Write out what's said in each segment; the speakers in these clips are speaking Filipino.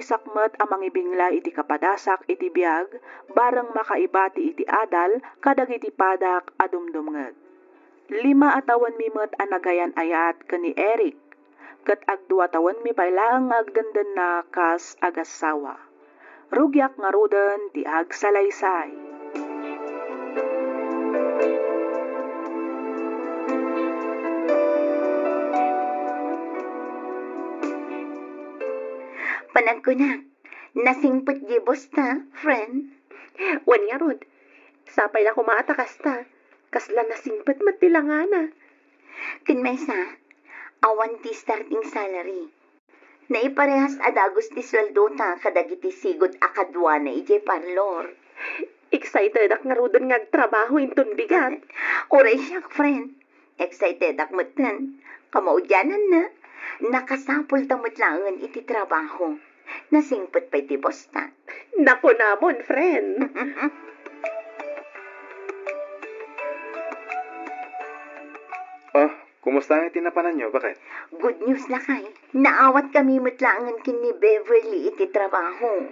sakmet amang ibingla iti kapadasak iti biag, bareng makaibati iti adal, kadag iti padak adumdumngeg. 5 atawan mi met anagayan ayat ken ni Eric, ket agdua tawen mi pailaang agdenden na kas agasawa. Rugyak nga ruden ti agsalaysay. Panagkunak, nasingput di bosta, friend. Wan nga rod, sapay na kumaatakas ta, kasla nasingput matilangana. Kinmaysa, awan ti starting salary. Naiparehas adagos ti sweldo ta kadagiti sigod akadwa na ije parlor. Excited ak nga rodon nga agtrabaho inton bigat. Oray siyak, friend. Excited ak matan. Kamaudyanan na. Nakasapol tamot langan iti trabaho. Nasingput pa iti bosta. Nako namon, friend. Kumusta ang itinapanan nyo? Bakit? Good news lakay. Naawat kami matlangan kini Beverly iti trabaho.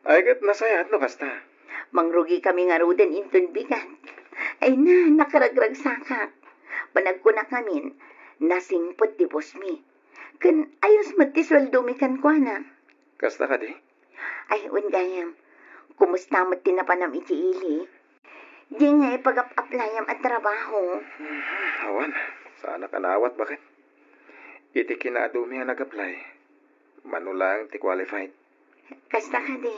Ay, kat nasayat no kasta. Mangrugi kami nga ruden inton bigat. Ay na, nakaragrag sakak. Panagkuna kami, nasingput di boss mi. Kan ayos matisweldo mi kan kwa na. Kasta ka di? Ay, ungayam. Kumusta mo tinapanam iti ili? Di nga ipag-applyam at trabaho. Awan, sana ka naawat. Bakit? Iti kinadumi ang nag-apply. Manulang ti qualified. Kasta ka di.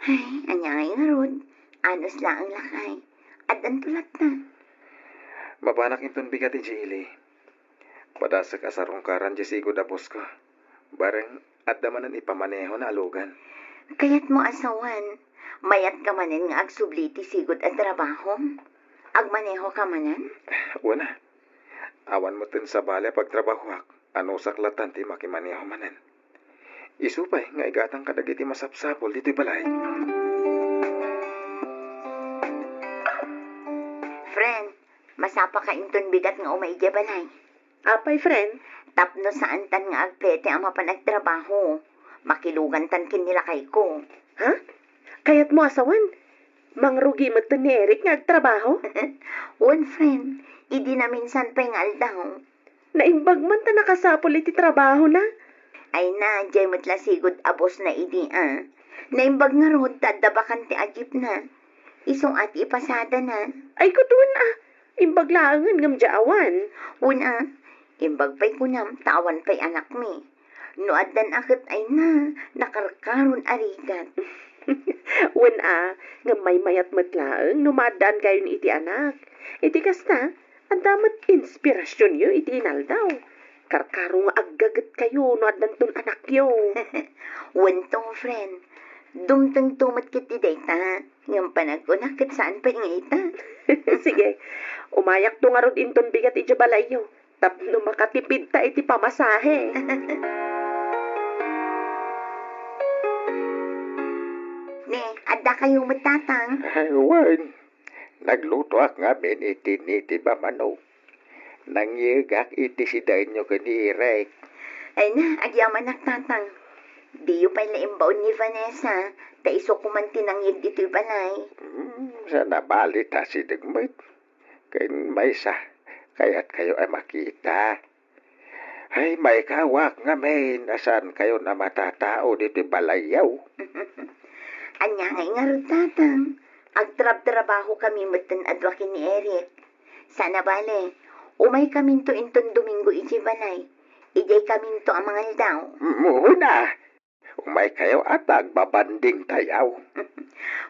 Ay, anyangay nga rod. Anos lang ang lakay. At ang tulat na. Mabanak inton bigat ti ili. Padasak asarong karan jesigo da bosko. Bareng at damanan ipamaneho na alugan. Kaya't mo asawan. Mayat ka manen nga agsubliti sigod at trabaho. Agmaneho ka manen? Wala. Awan mo tin sa bale pagtrabaho ak. Ano saklatan ti makimaneho manen. Isupay nga igatang kadagiti masapsapol dito'y balay. Friend, masapa ka inton bigat nga umaigya balay. Apay, friend. Tapno saan tan nga agpete ang mapanagtrabaho. Makilugan tan kinilakay ko. Ha? Kaya't mo asawan? Mangrugi mo ni Eric nga agtrabaho? One friend, idi na minsan pa yung aldaw. Naimbag man ta nakasapol iti trabaho na. Ay na, jay matla sigod abos na idi Naimbag nga rod, tadabakan ti agip na. Isong at ipasada na. Ay kutuan imbag laangan ngam jaawan. Una, imbag pa'y kunam, tawan pa'y anak mi. No adan akit ay na, nakarkaron arigat. Wen nga may mayat matlaang, numadan kayo ni iti anak. Iti kasta, ang damat inspirasyon yo iti inaldaw. Karkaro nga aggagat kayo, no adan ton anak yo. Wentong friend, dumtang tumat kiti dayta, ngam panagkunakit saan pa nga ita. Sige, umayak to nga rod inton bigat iti balayo. Tapno makatipid ta iti pamasahe. Ne, adda kayo matatang. Ay, wan. Nagluto ak nga min iti ba manok. Nangyigak iti si Dainyo kani Eric. Ay na, agyaman nagtatang. Di yu pa'y laimbaon ni Vanessa, ta iso kuman tinangyig dito'y balay. Sa nabalit ha si Digmit. Kay may sa, kaya't kayo ay makita. Ay, may kawak nga may nasan kayo na matatao dito'y balayaw. Anya ngay nga rin tatang. Agtrab-trabaho kami matan adwakin ni Eric. Sana bale, umay kaminto inton Domingo iti balay. Ijay kaminto ang mga aldaw. Muna, umay kayo at agbabanding tayaw.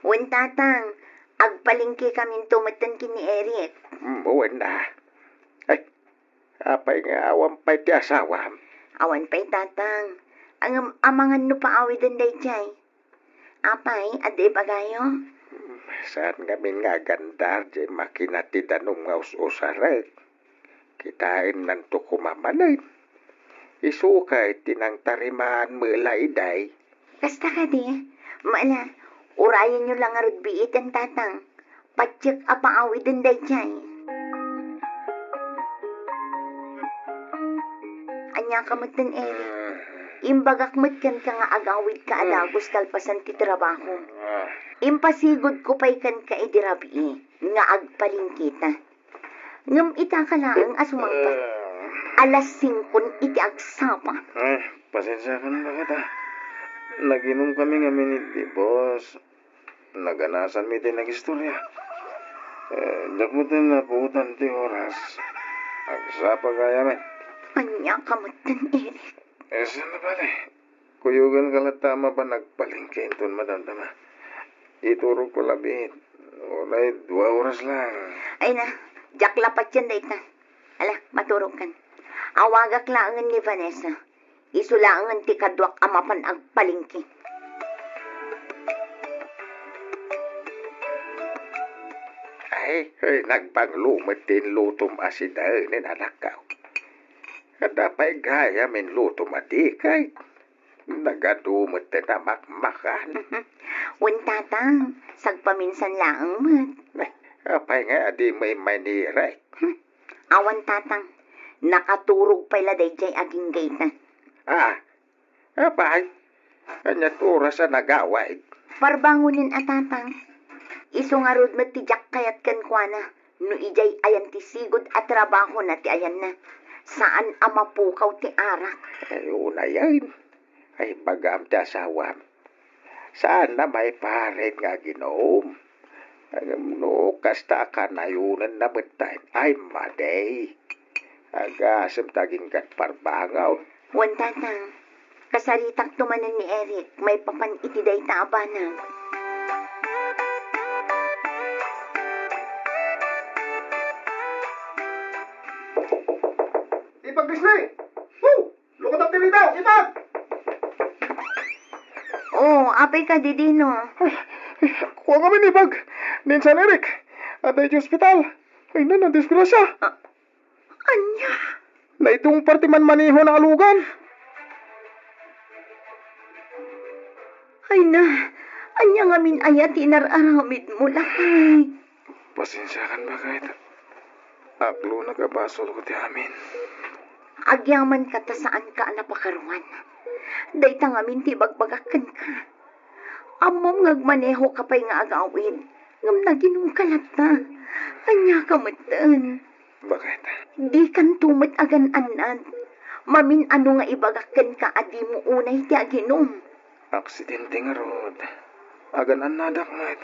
Wen tatang, agpalingki kaminto matan kini Eric. Muna. Ay, apay nga awam pa'y ti asawam. Awan pa'y tatang. Ang amangan no paawi din day jay. Apay, ade bagayo? Saan kami nga gandar di makinati danong nga us-usarek. Kitain nanto kumamanay. Isukay tinang tarimaan mulay day. Kasta ka di, maala, urayan nyo lang arud biit ang tatang. Patsyak apaawi din day jay. Anya ka matan Eric. Imbagak matkan ka nga agawid ka adagos kalpasan ti trabaho. Impasigod ko pa'y kan ka idirabi nga agpaling kita. Ngam ita ka lang asumangpa. Alas 5 iti agsapa. Ay, pasensya ka na bakit Naginom kami nga miniti, boss. Naganasan mi din nag-istorya. Dak mo din naputan ti oras. Agsapa kaya men. Anya ka matan, Eric. Saan na pala Kuyugan ka lang tama ba nagpalingke inton madamdama. Iturog ko labit. Walay 2 oras lang. Ay na, jaklapat yan dayta. Ala, maturog kan. Awagak laangan ni Vanessa. Isulaangan ti kadwak amapan agpalingki. Ay, nagpanglumot din lutom asidain ni nanakaw. Kada pa'y gaya min lutom adikay. Nagadumot din na makmakan. Tatang, sagpaminsan laang mat. Apay nga adi may manirek. Awan tatang, nakaturog pala dayjay aging gayta. Apay, kanyat oras na nagaway. Parbangunin tatang. Isungarod mat ti jak kayat kan kuana. No ijay ayan ti sigod at trabaho na ti ayan na. Saan amapukaw ti arak? Ay, una yan. Ay, bagam ti asawam. Saan na may paret nga ginom? No, kasta ka na yunan na betain. Ay, maday. Agasam taging kat parbangaw. Tatang, kasaritak tumanan ni Eric. May papan itiday taabanan. Ipag Disney! Lukot ang tili daw! Ipag! Apay ka didino. Kuha kami ni Pag. Ninsan Eric. At ay hospital. Ay na, nadisgrasya. Anya? Na itong partiman maniho ng alugan. Ay na, anya nga min ayat inararamid mo lakay. Pasensya kan ba kahit aklo nagabasol ko ti amin. Agyaman ka ta saan ka napakaruan. Dayta nga min ti bagbagakan ka. Amom ngagmaneho ka pa'y nga agawin. Ngam naginong kalat na. Anya ka matan. Bakit? Di kan tumit agan-anan. Mamin ano nga ibagakan ka adi mo unay ti aginom. Aksidente nga rod. Agan nadak nga't.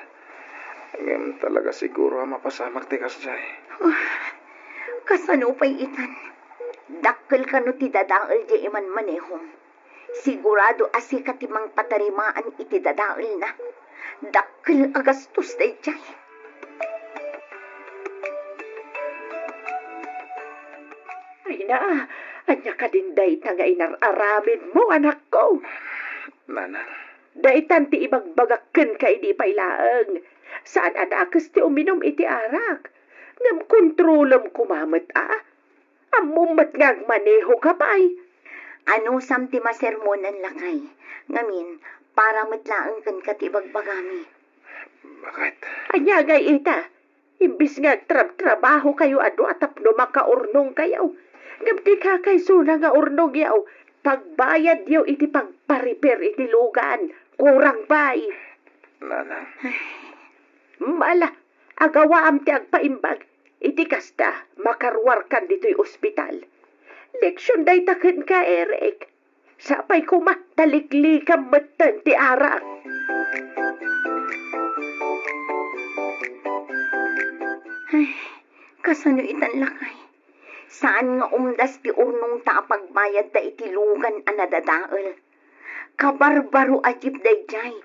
Ngam talaga siguro mapasamak ti kasjay. Kasano pa'y itan. Dakkel ka no ti dadaal di iman manehong. Sigurado asi katimang patarimaan iti dadaal na. Dakkel agastos day jay. Ay na, anya ka din dayta nga inararamid mo, anak ko. Nanang. Daytan ti ibagbagaken ka idi pailaang. Saan adakas ti uminom iti arak? Ngam kontrolom kumamat Amumat nga maneho ka pa'y. Ano samti masermonan lakay. Ngamin, para matlaang kan katibagbagami. Bakit? Anya gay ita. Imbis nga trabaho kayo ado atapno makaurnong kayo. Ngam di ka kay suna nga urnong yaw. Pagbayad yaw iti pagpariper iti lugan. Kurang pa'y. Nanang. Mala, agawaam ti agpaimbag. Iti kasta, makarwar kan dito'y ospital. Leksyon day taken ka, Eric. Sapay ko mataliklikam matan ti arak. Ay, kasano itan lakay. Saan nga umdas ti urnong ta pagbayad da itilugan ang nadadaal. Kabarbaro ajib day jay.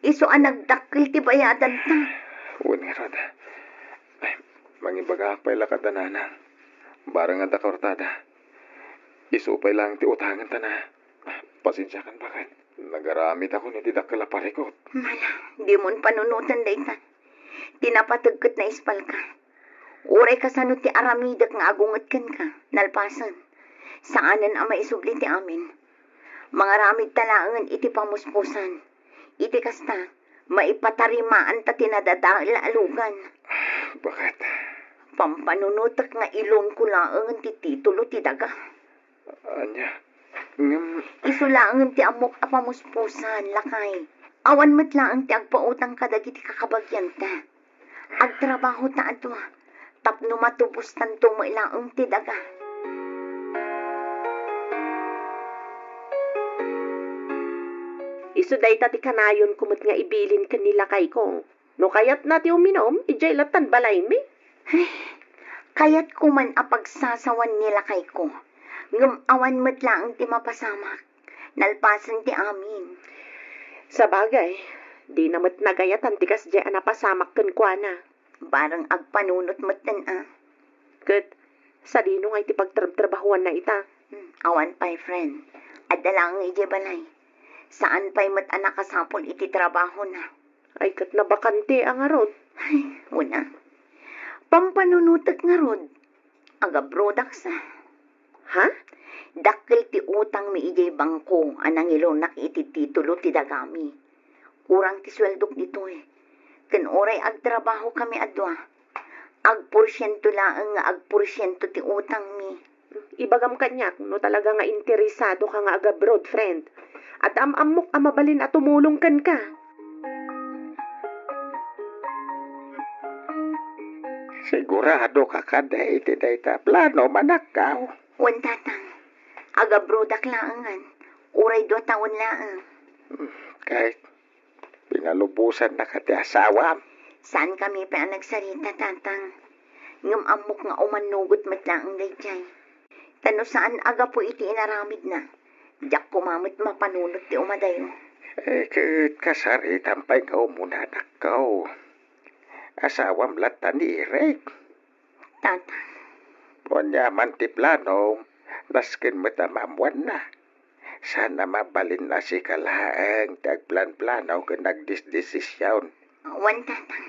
Iso ang nagdakil ti bayadan ta. Uwan nga rod. Ay, mangibagak pa'y lakad na nanang. Barang nga dakortada. Isupay lang ti utangan ta na. Pasensya kan bakit. Nagaramit ako ni tidak kalaparikot. Mala, di mon panunutan day ta. Tinapatagkat na ispal ka. Uray ka sa ti aramidak nga agungat kan ka. Nalpasan. Saanan ang maisubli ti amin. Mga ramid talaangan iti pamuspusan. Iti kasta, maipatarimaan ta tinadadaal alugan. Bakit? Pampanunutak nga ilon ko laangan ti titulo ti daga. Anya, Isulaang ti amok apamuspusan, lakay. Awan matlaang ti agpautang kadagiti kakabagyan ta. Agtrabaho ta adwa. Tapno matubos tanto mo ilaang ti daga. Isu day ti kanayon kumot nga ibilin kanila kay ko. No kayat na ti uminom, ijay latan balay mi. Kaya't kuman apagsasawan nila kay ko. Ngam awan matlaang ti mapasamak. Nalpasan ti amin. Sa bagay, di namat nagayatan ti kas dyan napasamak kan kwa na. Barang agpanunot matan Kat, sa dino nga iti pagtrabahuan na ita. Awan pa'y friend. Adalang ije balay. Saan pa'y mat anak kasapol iti trabaho na. Ay kat nabakante ang arod. Ay, una. Pampanunutak nga rod. Aga brodak sa. Ha? Dakil ti utang mi ijay bangko anang ilonak iti titulo ti dagami. Kurang ti sweldok dito Kan oray agtrabaho kami adwa. Agporsyento laang nga agporsyento ti utang mi. Ibagam kanyak, no talaga nga interesado ka nga aga-broad, friend. At amok amabalin at tumulong kan ka. Sigurado ka kada iti dayta plano manakaw. Wan tatang. Aga brodak laangan. Uray 2 taon laang. Kahit pinalubusan na ka ti asawam. Saan kami pa ang nagsarita, tatang? Ngam amok nga umanugot matlaang dayjay. Tano saan aga po iti inaramid na. Diyak kumamit mapanunot ti umadayo. Kat kasaritan pa'y nga umunanak ka. Asawam latan ni Irek. Tatang. Punyaman ti plano, naskin matamamuan na. Sana mabalin na si kalaang tagplan-plano ka nagdisdesisyon. Wan tatang.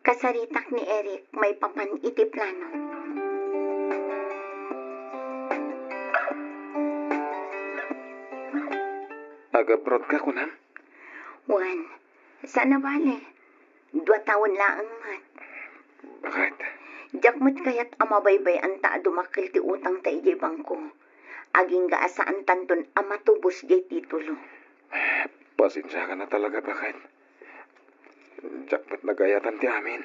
Kasaritak ni Eric may papan iti plano. Aga-abroad ka kunam? Wan. Sana bale. 2 taon laang mat. Bakit? Jakmat kayat amabaybay anta dumakil ti utang ta ijay bangko. Aging gaasaan tanton amatubos jay titulo. Pasensya ka na talaga, bakit? Jakmat nagayatan ti amin.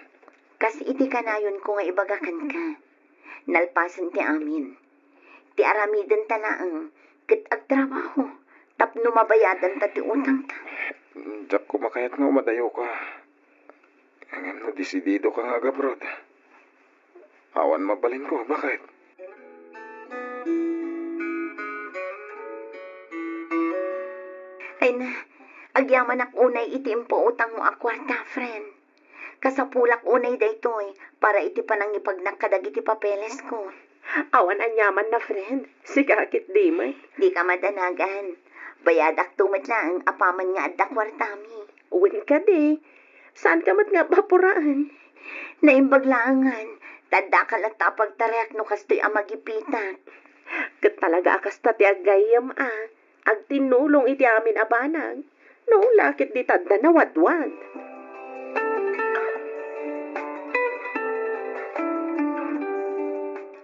Kas iti kanayon ko nga ibagakan ka. Nalpasan ti amin. Ti aramiden talaang ket agtrabaho. Tapno mabayadan ta ti utang ta. Jak kumakayat nga umadayo ka. Ngayon no, desidido ka nga aga-abroad. Awan mabalin ko, bakit? Ay na, agyaman ak unay iti impo utang mo akwarta, friend. Kasapulak unay daytoy para iti panang ipagnak iti papeles ko. Awan anyaman na, friend. Sikakit di may. Di ka madanagan. Bayadak tumat lang apaman nga adda kwartami. Uwin ka di. Saan ka mat nga bapuraan? Naimbaglaangan, tanda ka lang tapagtareak no kastoy amagipitan. Kat talaga akas ta ti agayam Agtinulong iti amin abanang. No, lakit di tadda na wadwad.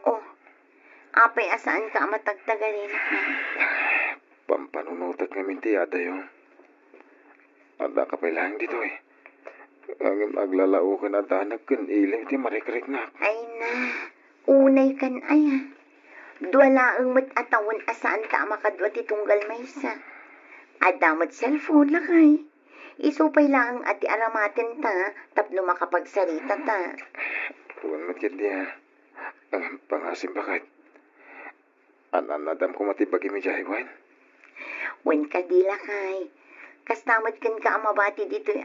Oh, apay asaan ka matagtagarin na. Pampanunutat nga minti, adayo. Ada ka pa lang dito Ang aglalao ka na danag kan ilim ti marikrik na. Ay na, unay kan ay. Duwala ang mat-atawan asaan ta makadwa ti tunggal maysa. Adamat cellphone lakay. Isupay lang ati aramatin ta, tapno makapagsarita ta. Huwag matkid niya. Ang pangasim bakit? Anadam ko matibagi mi jaywan. Wen ka di lakay. Kas tamat kan ka amabati dito'y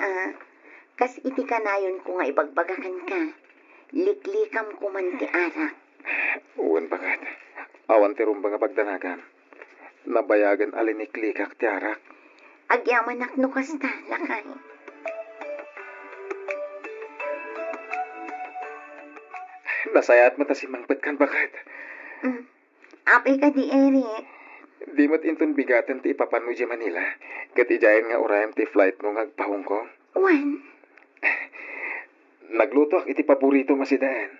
Kas iti kanayon ko nga ibagbagakan ka. Liklikam ko man ti arak. Uwan bakit? Awan ti rumba nga pagdanagan. Nabayagan aliniklikak ti arak. Agyaman akno kasta, lakay. Nasayat mo ta si Mangpet kan bakit? Apay ka di, Eric. Di mo't inton bigaten ti ipapan mo di Manila. Katijayan nga urayam ti flight mo nga agpahong ko. Wan? Nagluto ak iti paborito masidaan.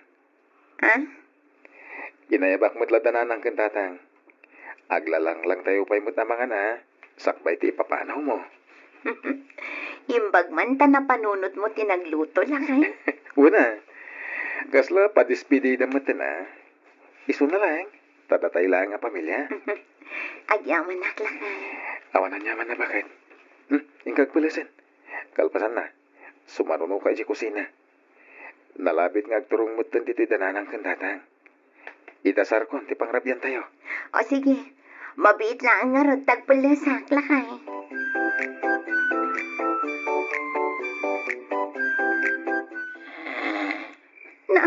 Ha? Ginayabak mo't ladanan ang kantatang. Aglalang lang tayo pa'y mo tamangan ha. Sakbay ti papanaw mo. Imbag man ta na panunot mo tinagluto lakay. Una, kasla padispidida mo na. Iso na lang. Tadatay lang ang pamilya. Agyaman nak lakay. Awanan niya man na bakit? Ingkag pulasin. Kalpasan na. Sumaruno ka si kusina. Nalabit nga agturong mo dito dananang kandatang. Itasar ko, ti pangrabyan tayo. O sige, mabiit na ang ngarod tagpulasak lakay. Na,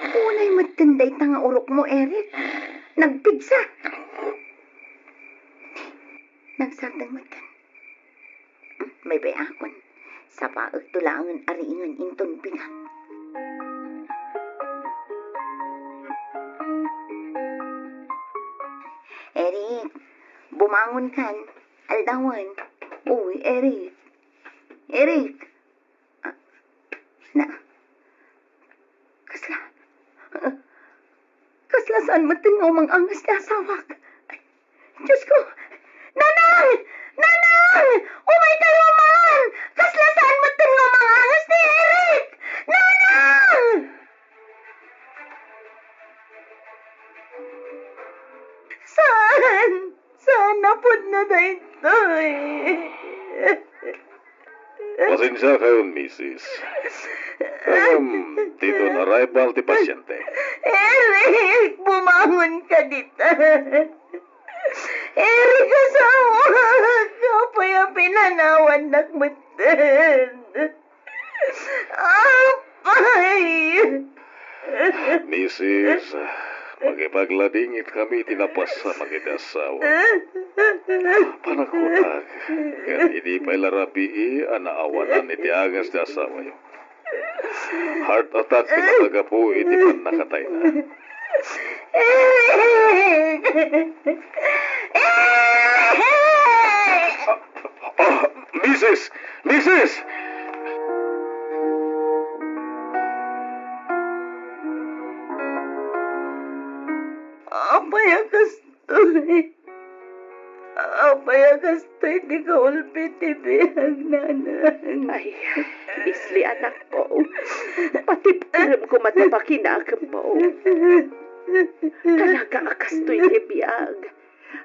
unay matinday tanga urok mo, Eric. Nagpigsa. Nagsartang matan. May bayakon. Sa paag tulangan ariingan inton pinang. Eric, bumangon kan. Aldawan. Uy, Eric. Eric. Na. Kasla saan matin nga umang angas na asawak. Ay, Diyos ko. Nanang! Nanang! Umay kayo man! Kasla saan matin nga umang angas ni Eric! Nanang! Saan? Saan napod na dito Pasensya kayo, Mrs. Dito na arrival ti pasyente. Eric, bumangon ka dito. Eric, asawa. Kapay ang pinanawan nagmatan. Apay. Mrs., magipagladingit kami tinapas sa mag-inasawa. Panakunag, kan hindi pa ilarapi anaawanan iti agas na asawa yun. Heart attack tinataga po iti pan nakatay na. Mrs. Mrs. Apay ang kastoy. Apay ang kastoy. Di ka ulpit ibihag nanang. Ay, Leslie, anak ko. Patiptiram ko matapakinakam mo. Talaga akastoy tibiyag.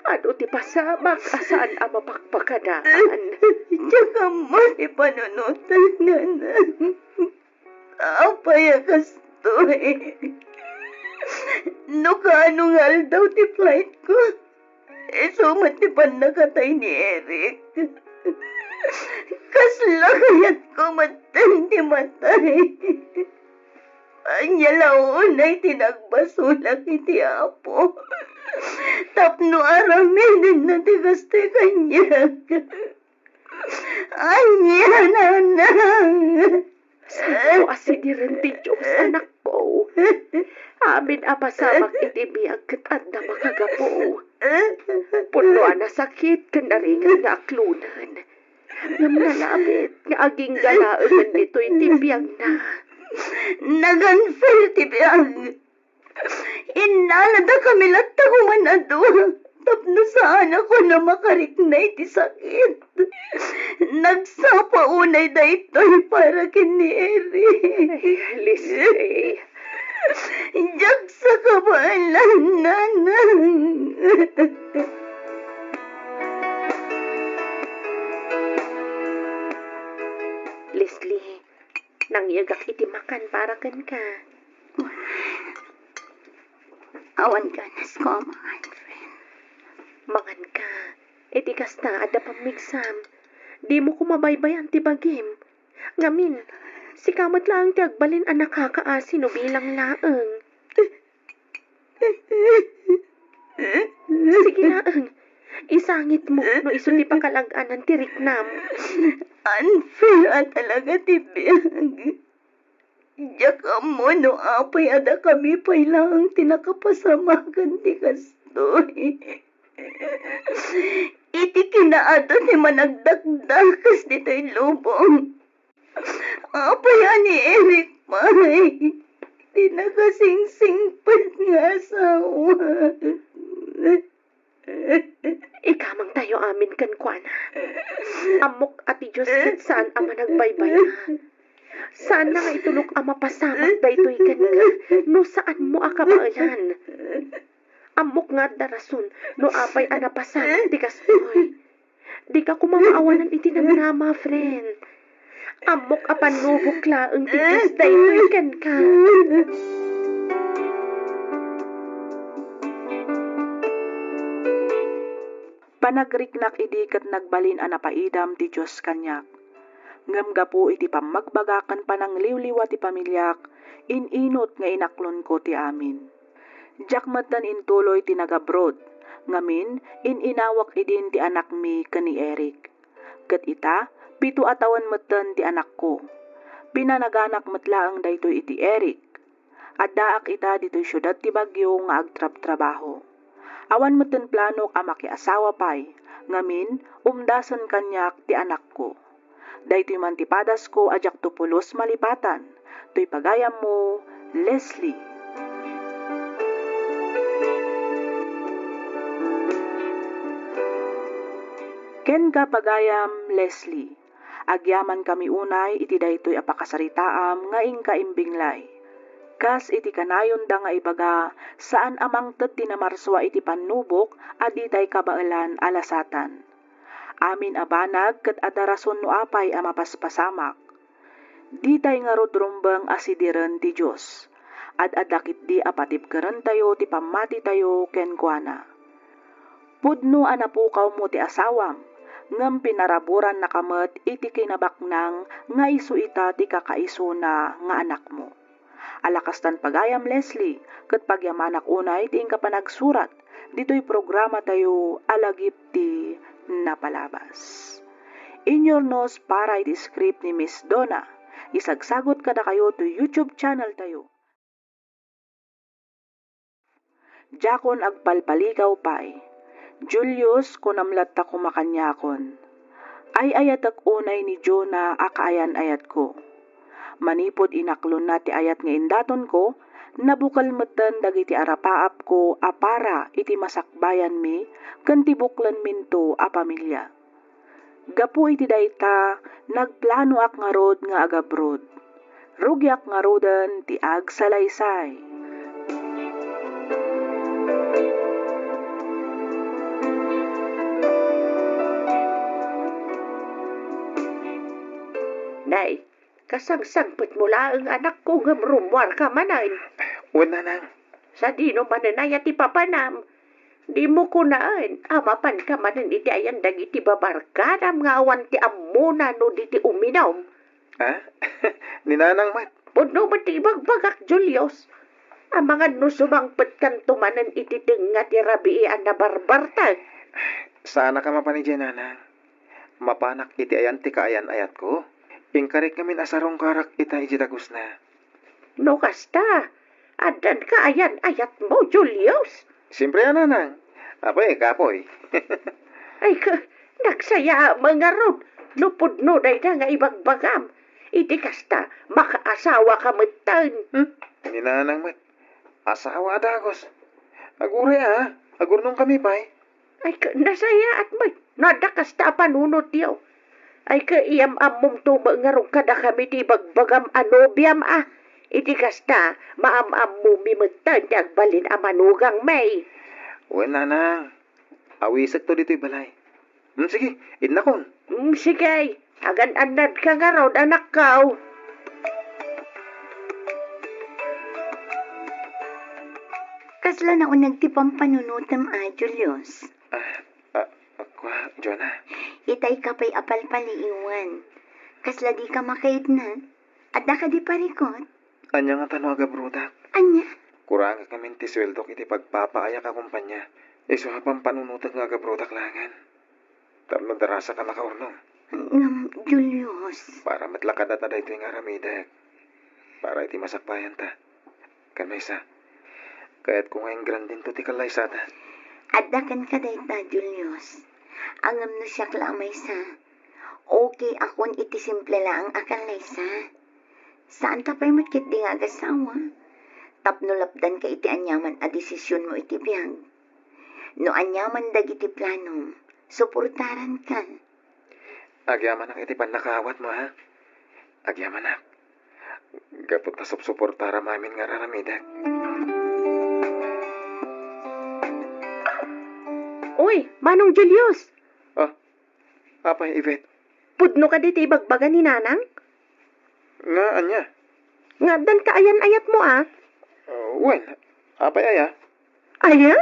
Ano ti pasamak asaan ang mapakpakadaan. Tsaka mo ipanunutan nanang. Apay ang kastoy. No kaano nga daw ti flight ko. Sumat ti pan nakatay ni Eric. Kasla kayat ko matan ti matay. Anya launay tinagbasulak iti apo. Tapno araminin na ti gastoy kanya. Anya nanang. Saan ko asidirin ti Diyos, anak ko? Amin apasamak iti biyag katanda makagapo. Punuan na sakit kanarigan nga aklunan. Ngam nalabit nga aging galaan dito iti biyag na. Naganfil ti biyag. Inalada kami latta kumanado. Tapno saan ako na makariknay ti sakit. Nagsapa unay da ito'y para kini Eri. Leslie. Diyak sa kabalan, nanang. Leslie, nangyagak iti makan para kan ka. Awan ka nas ko, mga friend. Mangan ka. Iti kasta ada pamigsam. Di mo kumabaybayan ti bagim. Ngamin, si kamat lang ti agbalin ang nakakaasi no bilang laeng. Sige laeng. Isangit mo no iso ti pakalagaan ti riknam. Unfair talaga ti biyag. Diyak mo no apay ada kami pa'y lang tinakapasamagan ti kastoy. Iti kinaado ni managdagdakas dito'y lubong. Apay ni Eric pa'y tinakasingsingpad nga asawa. Ikamang tayo amin kan kuana. Amok ati Diyos ket saan ama nagbaybay na. Saan na nga itulok ama pasamak daytoy kan ka, no saan mo akabaalan. Amok nga darason, no apay anapasamak di kastoy. Di ka kumamaawanan iti namnama, friend. Amok apanubok laeng tikas daytoy kan ka. Panagriknak idi ket nagbalin a napaidam ti Diyos kanyak. Ngem gapu iti pamagbagakan panangliwliwa ti pamilyak, ininot nga inaklon ko ti amin. Jakmatan intuloy ti nagabrod, ngamin ininawak idin ti anak mi kani Eric. Ket ita, 7 atawan metten ti anak ko. Pinanaganak metlaeng daytoy iti Eric. Addaak ita ditoy syudad ti Bagyo nga agtrab-trabaho. Awan metten planok a makiasawa pay, ngamin umdasen kanyak ti anak ko. Daytoy man ti padas ko ajak tupulos malipatan. Toy pagayam mo, Leslie. Ken ka pagayam, Leslie. Agyaman kami unay iti daytoy apakasaritaam nga ingkaimbinglay. Kas iti kanayon da nga ibaga, saan amang tet tinamarswa iti panubok, aditay kabaalan alasatan. Amin abanag ket adarason no apay a mapaspasamak. Ditay nga rodrumbang asidiren ti Diyos. Adakit di apatibkeren tayo ti pamati tayo ken kuana. Pudno anapukaw mo ti asawam, ngem pinaraburan nakamet iti kinabaknang nga isu ita ti kakaiso na nga anak mo. Alakastan pagayam, Leslie, ket pagyamanak unay ti ingkapanagsurat, dito'y programa tayo alagip ti napalabas. Inyornos para iti script ni Miss Donna, isagsagot kada kayo to YouTube channel tayo. Jakon agpalpaligaw pay, Julius kunamlat ta kumakanyakon. Ay ayatak unay ni Jonah akaayan ayat ko. Manipod inaklon na ti ayat nga indaton ko, nabukal metten dagiti arapaap ko apara iti masakbayan mi, ken tibuklan minto a pamilya. Gapu iti dayta, nagplano ak nga rod nga agabrod. Rugyak nga roden ti agsalaysay. Nay, kasangsangpet mo laeng anak ko ngem rumwar ka manan. Una nang. Sa dino mananaya ti papanam. Di mo kunaan, amapan ka manan iti ayan dagiti babarkadam nga awan ti amuna no di ti uminaw. Ha? Ninanang mat. Puno ba ti bagbagak, Julius? Ang mga nusumangpet kan tumanan iti tinga ti rabiian na barbartag. Sana ka mapanidyan, nanang. Mapanak iti ayan ti kaayan ayat ko. Ingkarik kamin asarong karak ita ijitagus na. No kasta, adan ka ayan ayat mo, Julius. Siyempre yan, nanang. Apoy, kapoy. Ay ka, nagsaya mga rod. Lupod no day nga ibagbagam. Iti kasta, makaasawa ka metan. Ninanang mat. Asawa dagos. Agure agurnong kami pay. Ay ka, nasaya at may, nadakasta panunot yaw. Ay ka iyam amom tuba nga rong kada kami di bagbagam anobyam Iti kasta, maam-am mo mimutan di agbalin amanugang may. Wen, nanang. Awisag to dito'y balay. Sige, idnakon. Sige, agan-anad ka nga raw, anak kaw. Kasla na unang tipang panunutam Julius. Akwa, Jonah. Itay ka pa'y apal-paliiwan. Kasla di ka makait na. At ka di parikot. Anya nga tanong agabrudak. Anya? Kurang kami ti sweldo kiti pagpapaaya ka kumpanya. Iso hapang panunutan nga agabrudak langan. Tapno darasa ka makaurnong. Julius. Para matlakad at aday ito yung aramidag. Para iti masakbayan ta. Kanaysa. Kaya't kung ngayong grandin to ti kalaysata. Adakan ka dayta, Julius. Angam no siya klamay sa. Okay akon iti simple lang akan laysa. Saan ta pa'y matkit di nga agasawa? Tapno lapdan ka iti anyaman a desisyon mo iti biyag. No anyaman dagiti planom, suportaran ka. Agyaman iti panakawat mo, ha? Agyaman na. Gapot na suportara mamin nga raramidak. Uy, Manong Julius, Oh, apay, Yvette. pudno ka diti ibagbaga ni Nanang? Nga, anya? Nga dan kaayan-ayat mo ah. Wen, apay aya? Aya?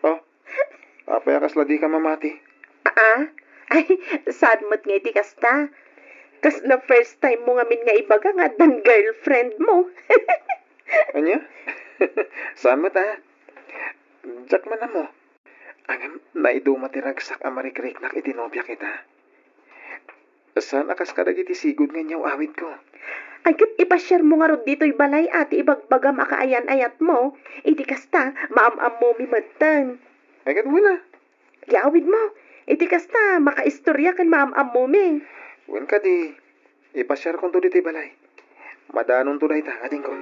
Oh, apay akasla di ka mamati. Ay, sad mo't nga iti kasta. Kas na first time mo ngamin nga ibaga nga dan girlfriend mo. Anya? Saan mo ta? Jack man na mo. Ang naidumatiragsak amarikrik nak itinobya kita. Saan akas kadag iti sigod nga nyaw awit ko? Ay kat ipashare mo nga rod dito'y balay ati ibagbaga makaayan-ayat mo. Iti kasta, maam-am mo mimatan. Ay kat wala. Yawid mo. Iti kasta, makaistorya kan maam-am mo mi. Wen ka di. Ipasyar kong to diti balay. Madanon to ta, ading ko.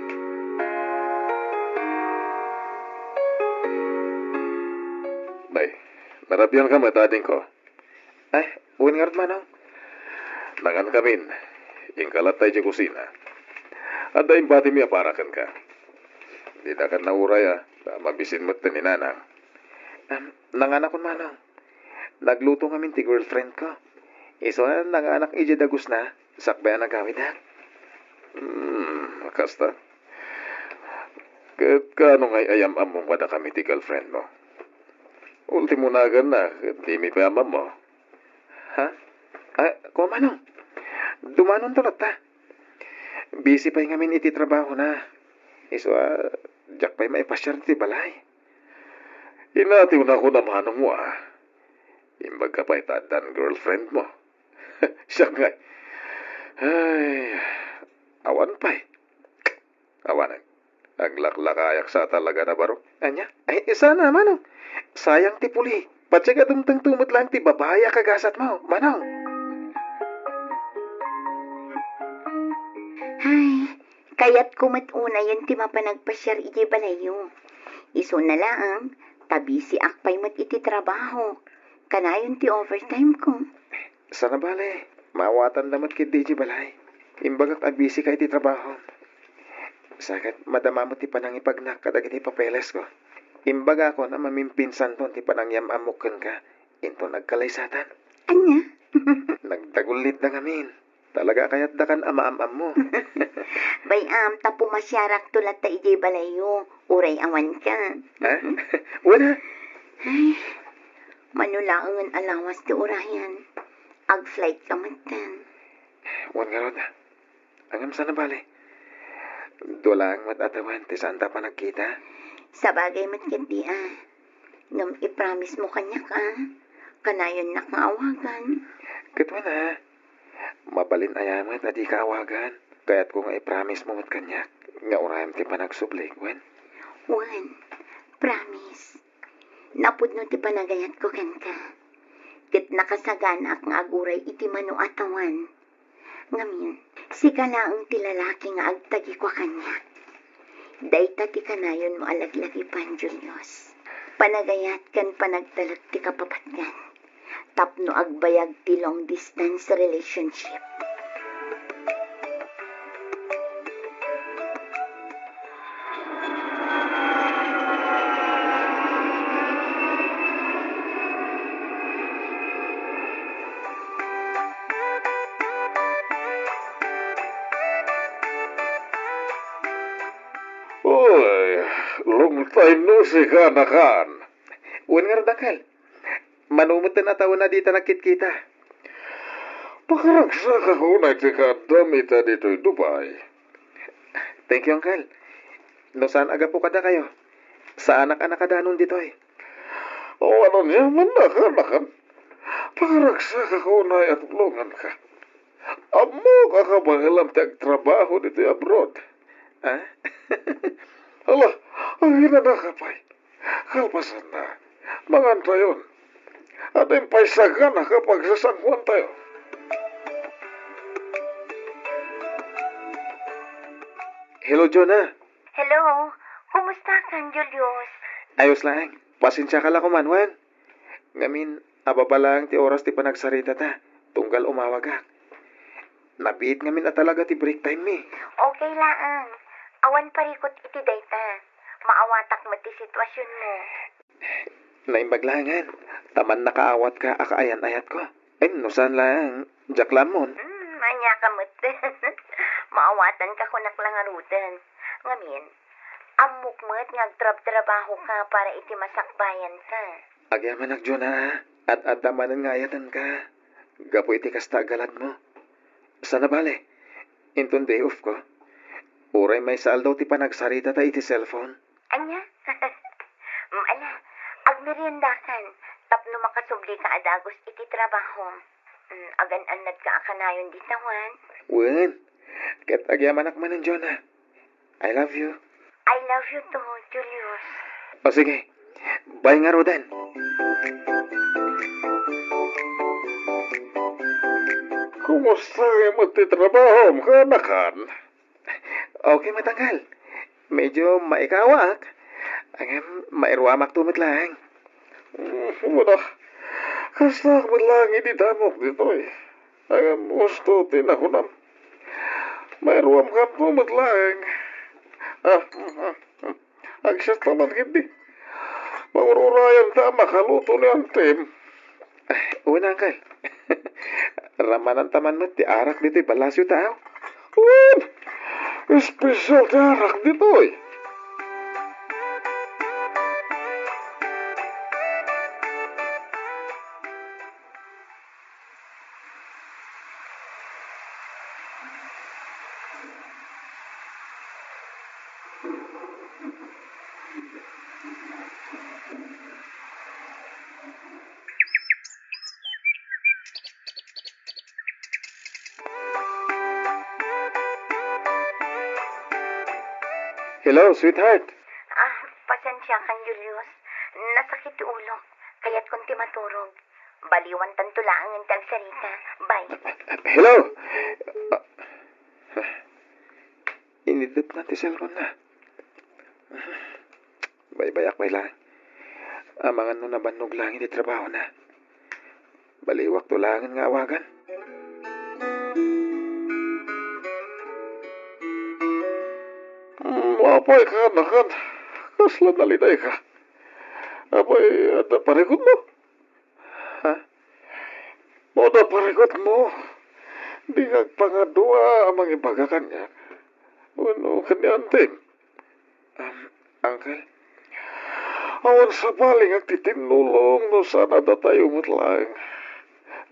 Nay, narabyan ka matading ko. Ay, wen nga rin manong. Nangan kamin, ingkalat tayo sa kusina. At dahil bati mi aparakan ka. Di na kan nauraya, mabisin mo't ni Nanang. Nanganak ko manong. Nagluto ngamin ti girlfriend ko. Iso nanganak ije dagus na. Sakbayan ang gawid ha. Kasta. Kano nga'y ayam among wada kami ti girlfriend mo? Ultimo nagan na, di mi pa amam mo. Ha? Ko manong. Dumanon tulot ta. Busy pa ngamin iti trabaho na. Iso jak pa'y maipasyar ti balay. Inatiw na ko naman mo Imbag ka pa itadan girlfriend mo. Siya nga. Ay, awan pa Awanan. Ang laklakayak sa talaga na baro. Anya? Ay, sana manong. Sayang ti puli. Patsya ka tumtang tumot lang ti babaya kagasat mo. Manong. Ay, kaya't kumatuna yun ti mapanagpasyar iti balayo. Iso na lang, tabi si akpay mat iti trabaho. Kanayon ti overtime ko. Sana bale. Mawatan damat kit di balay. Imbagak abisi ka iti trabaho. Sakit madama mo ti panangipagnak kadag iti papeles ko. Imbaga ko na mamimpinsan ton ti panangyam amukan ka. Into nagkalaysatan. Anya? Nagdagulit na ngamin. Talaga kayat dakan ama-am mo. Bayam, tapo masyarak tulat ta iti balayo. Uray awan ka. Ha? Wala. Ay, manulaangan alawas ti urayan. Ag-flight ka matan. Wan nga rod. Angam sana bale. Dulang matatawan ti saan ta pa nagkita. Sa bagay matkindi Ngam i-promise mo kanya ka. Kanayon na kaawagan. Katwa na. Mabalin ayamat at di kaawagan. Kaya't ko nga i-promise mo mat kanya. Nga urayam ti panagsublik, wen. Wan, promise. Napudno ti panagayat ko kan ka. Ket nakasaganak nga aguray iti mano atawan. Ngamin, si kalaang ti lalaki nga agtagi ko kanya. Dayta ti kanayon mo alaglagi pan, Julius. Panagayat kan panagtalag ti kapapatgan. Tapno agbayag ti long distance relationship. Uy, long time no see ka na kan. Wen nga radakal. Manumot na taon na dito nakit-kita. Pakaragsa ka ko na iti kadamita dito i Dubai. Thank you, Uncle. No saan aga po kada kayo? Sa anak-anak kadanon dito eh. O ano niya, manakanakan. Pakaragsa ka ko na at tulungan ka. Amo ka kabahilam tag trabaho dito abroad. Ha? Ala, ang hinanakapay. Kalpasan na. Manganta yun. At yung paisagan na kapag sasangkuhan tayo. Hello, Jonah. Hello, kumusta ka, Julius? Ayos lang. Pasensya ka lang kuman, Juan. Ngamin, ababa lang ti oras ti panagsarita ta. Tunggal umawagak. Nabiit ngamin na talaga ti break time mi. Okay laang. Awan parikot iti dayta. Maawatak mo ti sitwasyon mo. Naimbaglangan. Taman nakaawat ka akaayan-ayat ko. Ay, nusan lang. Jack Lamon. Anya ka mo't. Maawatan ka kunak lang arudan. Ngamin, amok mo't ngagtrab-trabaho ka para iti masakbayan ka. Agyaman agjo na. At adamanan nga ayatan ka. Gapo iti kasta galad mo. Sana bale. Inton day off ko. Uray may saldo ti panagsarita ta iti cellphone. Anya? Ala, agmeriendakan. Tapno makasubli ka adagos iti trabaho. Agan-anad ka akanayon di tawan. Wen. Kat agyaman akman ng Jonah. I love you. I love you too, Julius. O sige. Bye nga Rodan. Kumusta yung magtitrabaho mo ka, nakan? Okay matanggal. Medyo maikawak. Ang mairwamak tumit lang. Muna, kastak mo lang ididamok dito eh. Ang gusto tinahunam. Mayroon ka tumit lang. Ang siya naman hindi. Mangururayan ta makaluto ni ang team. Una, Uncle. Ramanan taman mo ti arak dito'y palasyo tao. Special ti arak dito eh. Hello, sweetheart. Pasensya kan, Julius. Nasakit ti ulo. Kaya't kunti maturog. Baliwan tanto lang ang tagsarita. Bye. Hello. Inidot na ti cellphone na. Baybayak may lang. Amangan no nabannog lang iti trabaho na. Baliwak to langin nga awagan. Apay ka, nakan. Kasla naliday ka. Apay, ada parikot mo. Ha? Moda parikot mo. Di pangadua amang ibaga kanya. Ano kanyanting? Uncle? Awan sa baling agtitinulong no sana da tayo mutlang.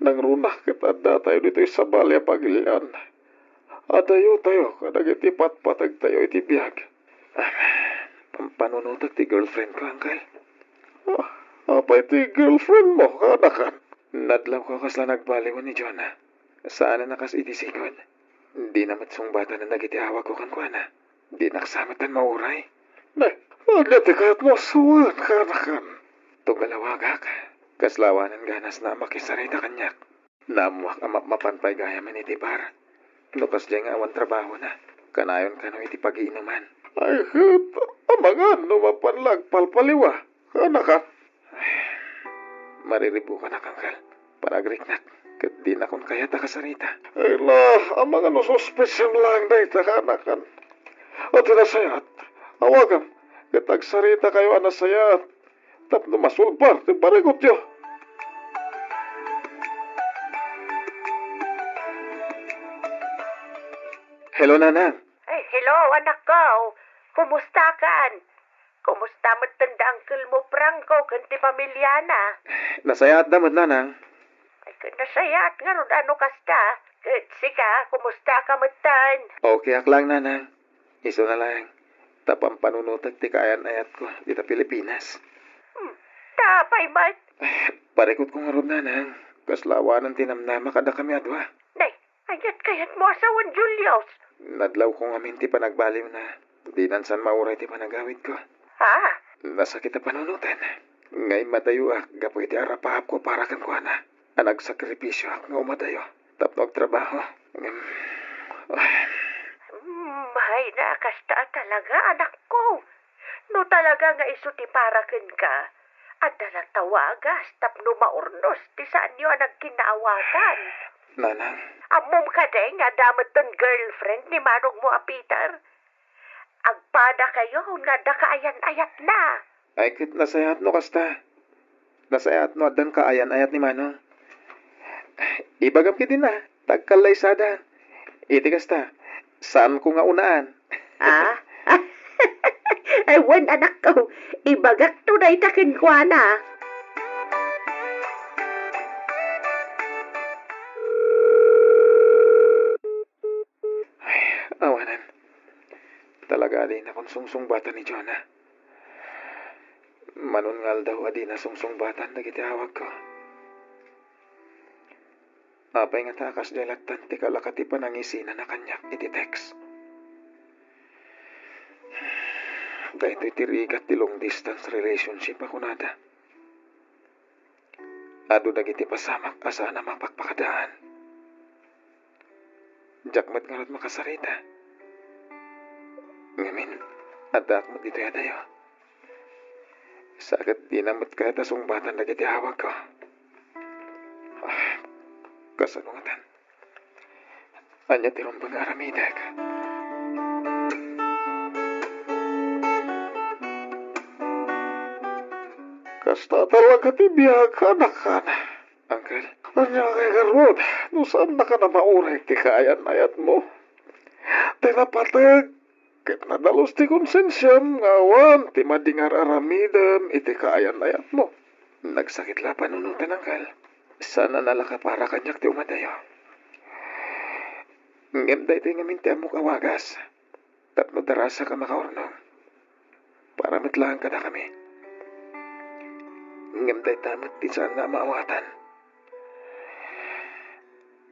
Nang runah kita da tayo dito sa balya pagilian. Adayo tayo kadag iti patpatag tayo iti biyag. Pampanunutak ti girlfriend ko, Uncle. Apa iti girlfriend mo, kanakan? Nadlaw ko kasla nagbaliwan ni Jonah. Saan na nakas iti sigod? Di namat sungbata na nagitiawag ko kan kuana. Di naksamatan mauray. Nay, agad ikayat mo suwan, kanakan. Tugalawagak. Kaslawanan ganas na makisarita kanyak. Namuak mapanpay gaya man iti bar. Nukas dyan nga awan trabaho na. Kanayon ka no iti pag-iinuman. Ay, amangan, numapanlag palpaliwa. Kanakan? Mariribu ka na, Uncle. Paragriknak. Kat di na kung kaya takasarita. Ay lah, amangan no suspicion lang na kanakan. O tinasayat, awagan, katagsarita kayo anasayat. Tapno masulbar, di barigot yo. Hello, Nanang. Ay, hello, anak ko. Kumusta kan? Kumusta mo't tanda uncle mo, Franco, kanti pamilya na? Nasayat damod, Nanang. Ay, nasayat nga ron, ano kasta? Sika, kumusta ka matan? Okay ak lang, Nanang. Iso na lang. Tapang panunutag ti kayan-ayat ko dito Pilipinas. Tapay ba't? Parikot ko nga ron, Nanang. Kaslawanan tinamnama kada kami adwa. Nay, ayat kayat mo asawan Julius. Nadlaw ko nga minti pa nagbaliw na. Di nansan mauray ti panagawid ko. Ha? Nasakit na panunutan. Ngay matayo ak, gapo iti arapahap ko para kan ko na. Anag sakripisyo ak nga umatayo. Tapnog trabaho. Mahay na kasta talaga, anak ko. No talaga nga isuti para ken ka. Adalang tawagas, tapno maurnos, ti saan nyo ang nagkinaawagan. Nanang, Amom ka day nga damat ton girlfriend ni Manong mo a Peter. Agpada kayo nga dakaayan-ayat na. ay kit nasayat no kasta. Nasayat no adan ka ayan-ayat ni Manong. Ibagam kiti na, tagkalay sada. Iti kasta, saan ko nga unaan? Ah? Ay, wan anak ko, ibagak tunay takin kwa na. Awanan. Talaga di na kung sungsung-batan ni Jonah. Manungal daw adi na sungsung-batan na gitawag ko. Apay nga takas dalatan ti kalakati pa nangisina na kanyak iti text. Dahito itirigat ti long distance relationship ako nada. Ado dagiti pasamak asa na mapakpakadaan. Jakmat ngarot makasarita. Ngamin, adak mo dito yadayo. Sakit di namot ka tasong batan na giti hawag ko. Kasanungatan. Anya tirong pag-aramidag. Kasta talaga ti biyag anak ka na. Uncle, anya kay Garwood, no saan na ka na mauray ti kayan-ayat mo? Tinapatag, kit nadalos ti konsensyam, ngawan, ti madingar aramidam, iti kayan-ayat mo. Nagsakit la panunutan, Uncle. Sana nalaka para kanyak ti umadayo. Ngem day ti ngamin ti amok awagas. Tapno darasa ka makaornong. Para matlahan ka na kami. Ngem day tamot ti saan nga maawatan.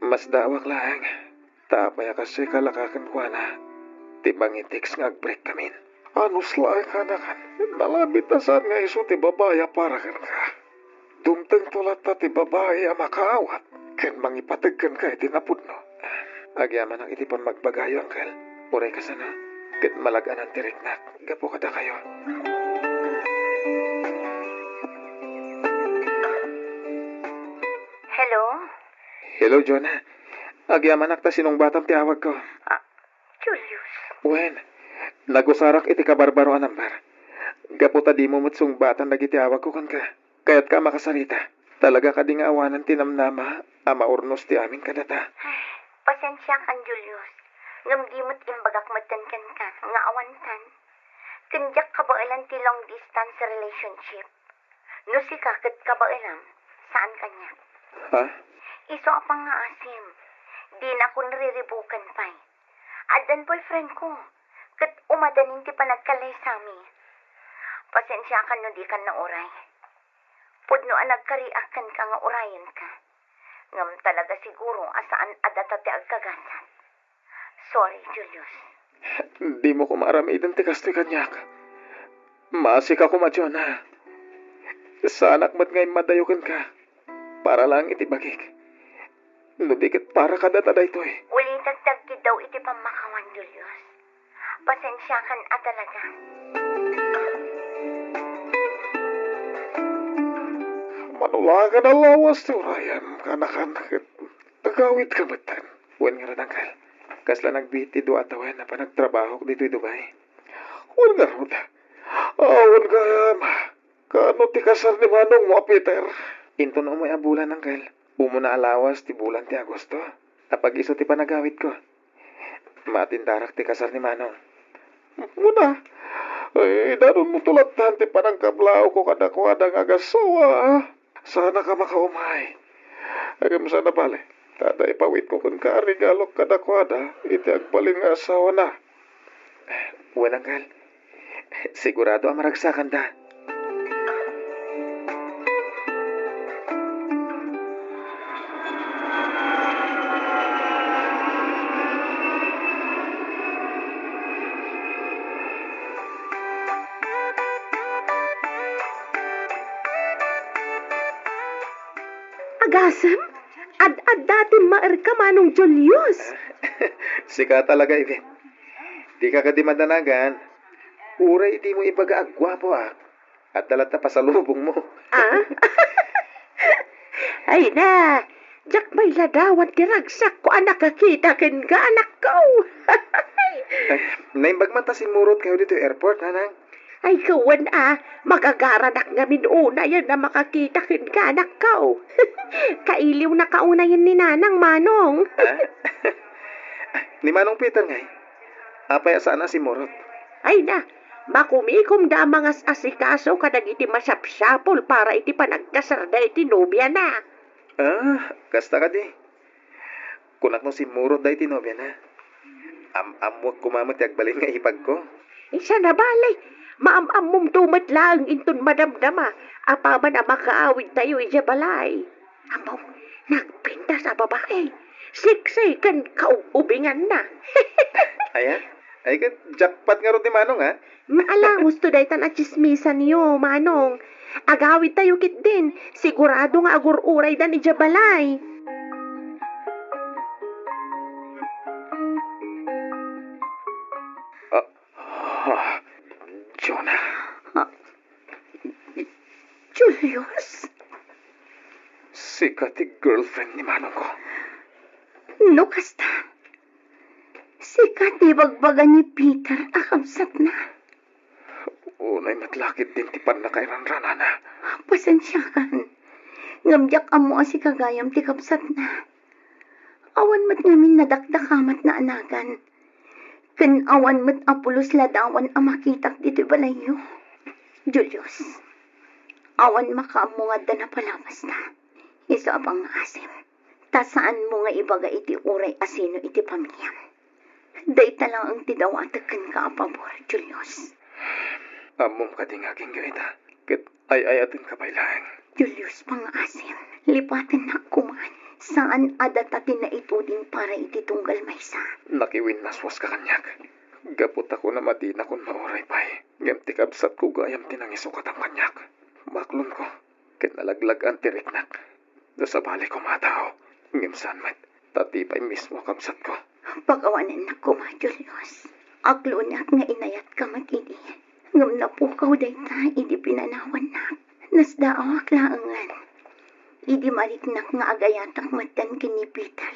Mas dawak lang. Tapaya kasi kalakakan ko na. Ti bangitiks nga break kamin. Ano slaan ka na kan? Nalabit na saan nga iso ti babaya para kan ka. Dumteng tulat na ti babaya makaawat. Ken mangipatagkan ka iti napudno. Agyaman ang itipon magbagayo, Uncle. Uray ka sana. Ket malaganan ti riknak. Gapo kada kayo. Hello? Hello, Jonah. Agyaman akta sinong batang tiawag ko. Julius. Wen, nagusarak iti kabarbaro anambar. Gaputa di mo mutsong batang nagitiawag ko kan ka. Kaya't ka makasarita. Talaga ka di nga awanan tinamnama, ama urnos ti aming kadata. Pasensya kan, Julius. Ngam di mo't imbagak matan kan ka, nga awantan. Kanjak kabailan ti long distance relationship. No si kakit kabailam, saan kanya? Ha? Iso apang nga asim. Di na ko nariribukan pa'y. Adan boyfriend ko. Kat umadanin ti panagkalay sami. Pasensya ka no di ka na uray. Pudno ang nagkariakan ka nga urayan ka. Ngam talaga siguro asaan adata ti agkagasan. Sorry, Julius. Di mo ko maaramidan ti kastoy kanyak. Masik ako madyon, ha? Sanak mat ngay madayukan ka. Para lang iti bagik. No dikit para kadata da ito eh. Uli tagtagkid daw iti pamakawan, Julius. Pasensya kan talaga. Manulagan na lawas ti urayan. Kanak-anak. Agawit ka batan. Wen nga rin, Uncle. Kasla nagbiti do atawen na pa nagtrabaho dito i Dubai. Wen nga rin. Awan ka, kano ti kasar ni Manong mo, Peter? Into na umay abulan, Uncle. Umuna alawas ti bulan ti Agosto. Napag iso ti panagawit ko. Matindarak ti kasar ni Manong. Muna. Ay, daron mo tulatan ti panangkablao ko kadakwadang agasawa. Sana ka makaumay. Agam sana pala. Tada ipawit ko kung kaarigalok kadakwada. Iti agpaling nga asawa na. Walang Uncle. Sigurado ang maragsakan da. Agasam? Ad dati maar ka Manong Julius. Sika talaga, Iben. Di ka kadimandanagan. Uray, di mo ibaga agwapo, ah. At dalat na pasalubong mo. Ah? Ay na, jak may ladawan tiragsak ko anak kakita ken ka anak ko. Ay, naimbag man ta si Murot kayo dito airport, nanang. Ay kawan magagaranak nga minuna yan na makakita ken ka anak ko. Kailiw na kauna yan ni Nanang Manong. Ha? Ni Manong Peter ngay. Apay sana si Murot. Ay na, makumikom da mga asikaso kadag iti masapsapol para iti panagkasarda iti nobya na. Kasta ka di. Kunak no si Murot da iti nobya na. Amwag kumamot yagbalin nga ipag ko. Isa na balay. Maam-amom tumat lang inton madamdama. Apa ba na makaawid tayo ija balay? Amaw, nagpinta sa babae. Siksay kan kaubingan na. Ayan? Ay ka, jackpot nga ron ni Manong, ha? Maala, gusto daytan at chismisan niyo, Manong. Agawid tayo kit din. Sigurado nga agur-uray dan ija balay. Jonah. Julius, Si Kati girlfriend ni Manong ko. no kasta. Sikat di bagbagan ni Peter akamsat na. Unay matlakit din ti pan na kairanrana na. Pasensya kan. Ngamjak amo si kagayam ti kapsat na. Awan mat ngamin nadakdakamat na anagan. Ken awan mat apulos ladawan ang makitak dito balayo. Julius, awan makaamungad na napalabas na. Iso abang asim. Tasaan mo nga ibaga iti uray asino iti pamilya. Dayta lang ang tidawatakan ka apabor, Julius. Amom ka ding aking gawita. Kit ay-ayatin ka bailang. Julius, pangasim, lipatin na kuman. Saan adatatin na ito din para ititunggal maysa? Nakiwin naswas ka kanyak. Gapot ako na madina kung mauray pa'y. Ngam tikabsat ko gayam tinangisukat ang kanyak. Maklon ko. Kinalaglag ang tiriknak. Da sa bali ko matao. Ngam sanmat. Tatipay mismo kabsat ko. Pagawanan na kuma, Julius. Aglunak nga inayat ka mag-idi. Ngam na po kaw dayta, idi pinanawan na. Nasdaawak laangan. Idi mariknak nga agayatak matan kini Peter.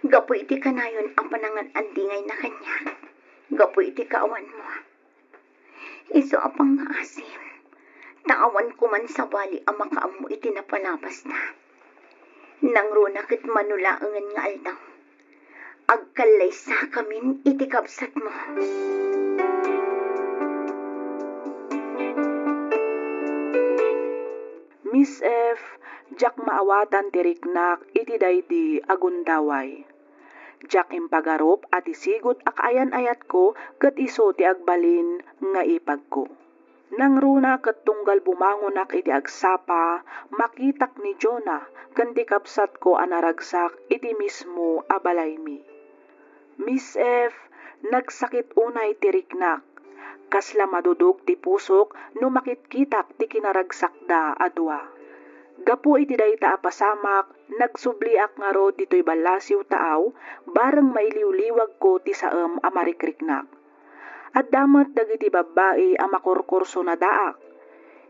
Gapo iti kanayon ang panangan andingay na kanya. Gapo iti kaawan mo. Iso apang nga asim. Taawan ko man sa bali ang makaam mo iti napalabas na. Nang runakit manulaangan nga aldaw. Agkalay sa kamin iti kapsat mo. Miss F, jak maawatan tiriknak iti daydi agundaway. Jak impagarup at isigot akayan ayat ko ket iso ti agbalin nga ipag ko. Nang runa ket tunggal bumangonak iti agsapa, makitak ni Jonah ken ti kapsat ko anaragsak iti mismo abalay mi. Miss F, nagsakit unay tiriknak. Kasla madudog ti pusok no makitkitak ti kinaragsak da adwa. Gapu iti dayta apasamak, nagsubliak nga ro dito'y balasiw taaw, bareng mailiwliwag ko ti saem amarikriknak. At damat dagiti babae a makurkurso na daak.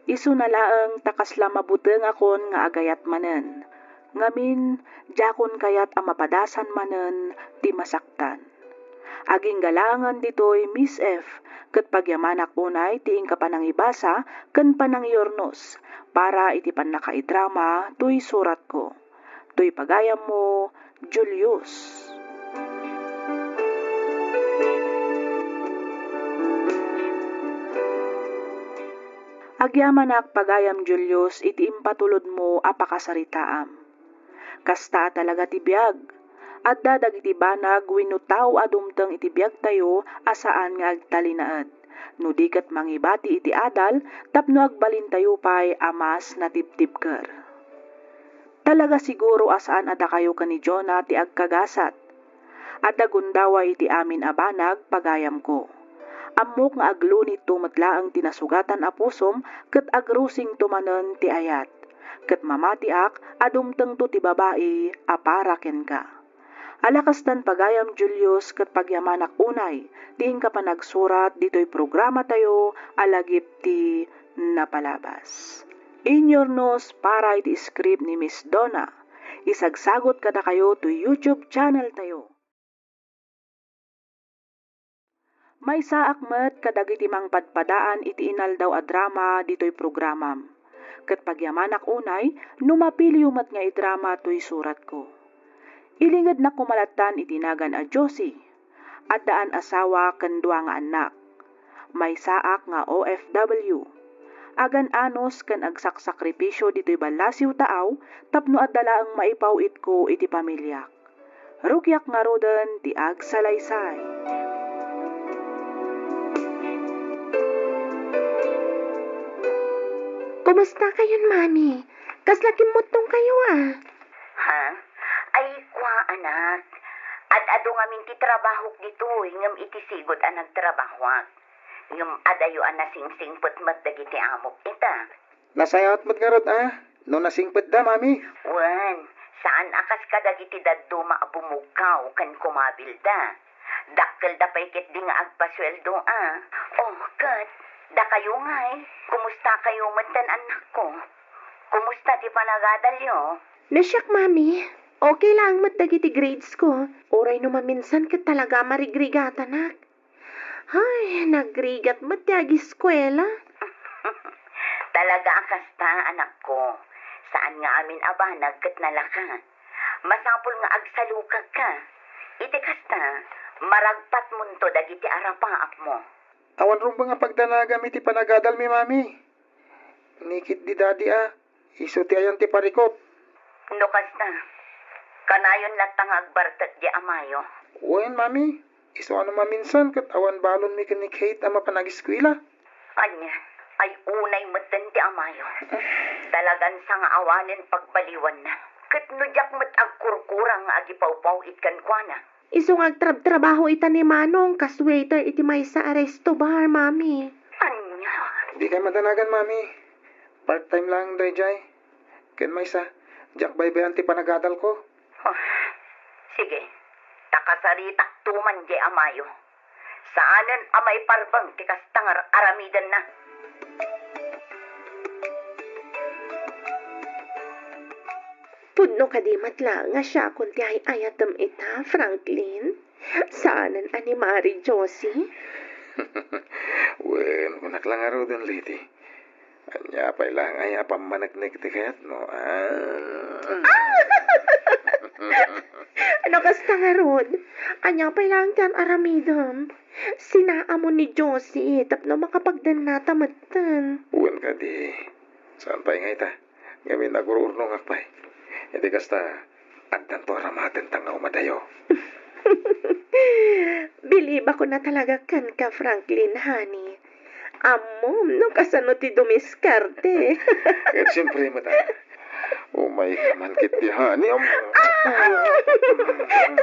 Isu na laeng takasla mabuteng akon nga agayat manen. Ngamin, jakon kayat a mapadasan manen ti masaktan. Aging galangan dito'y Miss F, ket pagyamanak unay tiing kapanangibasa ken panangiyornos, para iti pannakaidrama tuy surat ko. Tuy pagayam mo, Julius. Agyamanak pagayam Julius iti impatulod mo apakasaritaam. Kasta talaga ti biag. At dadag iti banag winutaw adumteng iti biag tayo asaan nga agtalinaed. No diket mangibati iti adal tapno agbalin tayo pay amas na tiptipker. Talaga siguro asaan ada kayo kani Jonah ti agkagasat. At dagundawa iti amin abanag pagayam ko. Amok nga aglunit tumatlaang tinasugatan a pusom ket agrusing tumanen ti ayat. Ket mamatiak adumteng to ti babae aparaken ka. Alakastan pagayam Julius ket pagyamanak unay, diin ka pa nagsurat dito'y programa tayo alagip ti na palabas. Inyor nos para iti script ni Miss Donna. Isagsagot kada kayo to YouTube channel tayo. May saakmet kadagiti mang padpadaan iti inaldaw a drama dito'y programam. Ket pagyamanak unay, numapili umat nga idrama to'y surat ko. Ilingad na kumalatan itinagan a Josie, at daan asawa ken dua nga anak. May saak nga OFW. Agan anos ken agsaksakripisyo dito'y balasiw taaw, tapno at dalaang maipawit ko iti pamilyak. Rugyak nga roden ti agsalaysay. Kumusta kayon, Mami? Kaslakim motong kayo, ah. Ha? Ay, kwa anak. At ado nga minti trabaho dito, ngam iti sigod ang nagtrabaho. Ngam adayo ang nasingsingpot mat dagiti amok ita. Nasayat mo't nga rod, No nasingpet da, mami. Wan, saan akas ka dagiti daddo maabumukaw kan kumabil da. Dakkel da paikit di nga agpasweldo, Oh, kat, da kayo nga Kumusta kayo matan anak ko? Kumusta ti panagadal yo? Nasyak, Mami. Okay lang dagiti grades ko. Oray no maminsan ka talaga marigrigata, nak. Ay, nagrigat ti eskwela. Talaga akas ta, anak ko. Saan nga amin abanag kat nalaka? Masapul nga agsalukag ka. Iti kasta, maragpat munto dagiti arapaak mo. Awan rin ba nga pagdanagam iti panagadal mi, mami? Nikit di daddy, Iso ti ayan ti parikot. No kasta, kanayon latang agbartat di amayo. Uwan, mami. Iso ano maminsan kat awan balon mi kanik hate ama panagiskwila. Anya, ay unay matan ti amayo. Talagan sa nga awanin pagbaliwan na. Kat nudyak mat agkurkurang nga agipawpaw itkan kwa na. Isong agtrabaho ita ni Manong, kaswaiter iti may sa aresto bar, Mami. Anya, Di kay madanagan, mami. Part-time lang, Dayjay. Ken may sa, jak baybayan ti panagadal ko. oh, sige, takasaritak tuman di amayo. Saanan amay parbang ti kastangar aramidan na. Pudno kadimat lang nga siya kung ti ay ayatam ita, Franklin. Saanan ani Mari Josie? Wen, kunak lang aro dun, lady. Anya pa ilang ay apamanagnig ti kayat, no? Ano kasta nga rod? Anya pa lang tiyan aramidam. Sinaamon ni Josie, tapno makapagdan na tamatan. Wen ka di. Saan pa ingay ta? Ngamin nagururnong akpay. Hindi kasta, andan to aramaten tanga umadayo. Believe ako na talaga kan ka, Franklin, honey. Amom, no kasano ti dumiskarte. Kaya siyempre, mata. Umay man kiti, honey.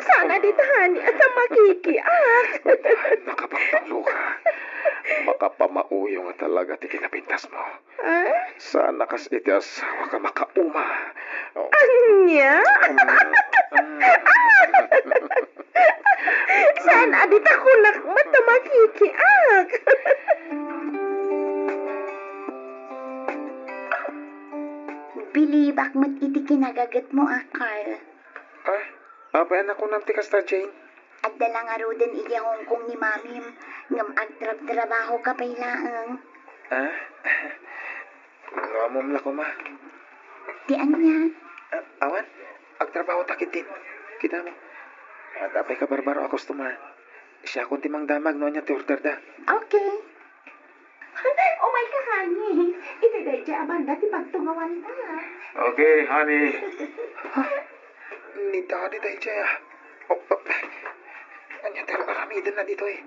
Sana dito, honey, at ang makikiak. Nakapagpanglo ka. Makapamauyo nga talaga ti kinapintas mo. Sana kas iti asawa ka makauma. Anya? Saan adit ako nakmata makikiak? Bilibak mo't iti kinagagat mo, Carl. Apa yan ako nam ti kasta, Jane? At dalang arudan iya hongkong ni mamim, ngam agtrab-trabaho ka pailaang. Ngamom la ko, ma. Di anya? Awan, agtrabaho takit din. Kita mo. Tapay ka barbaro akos tuma. Siya kung timang damag no niya ti order da. Okay. Oh my God, honey. Ito dahil siya abanda ti pagtungawan ta. Okay, honey. Ni daddy dahil siya. Anya tero aramidan na dito eh.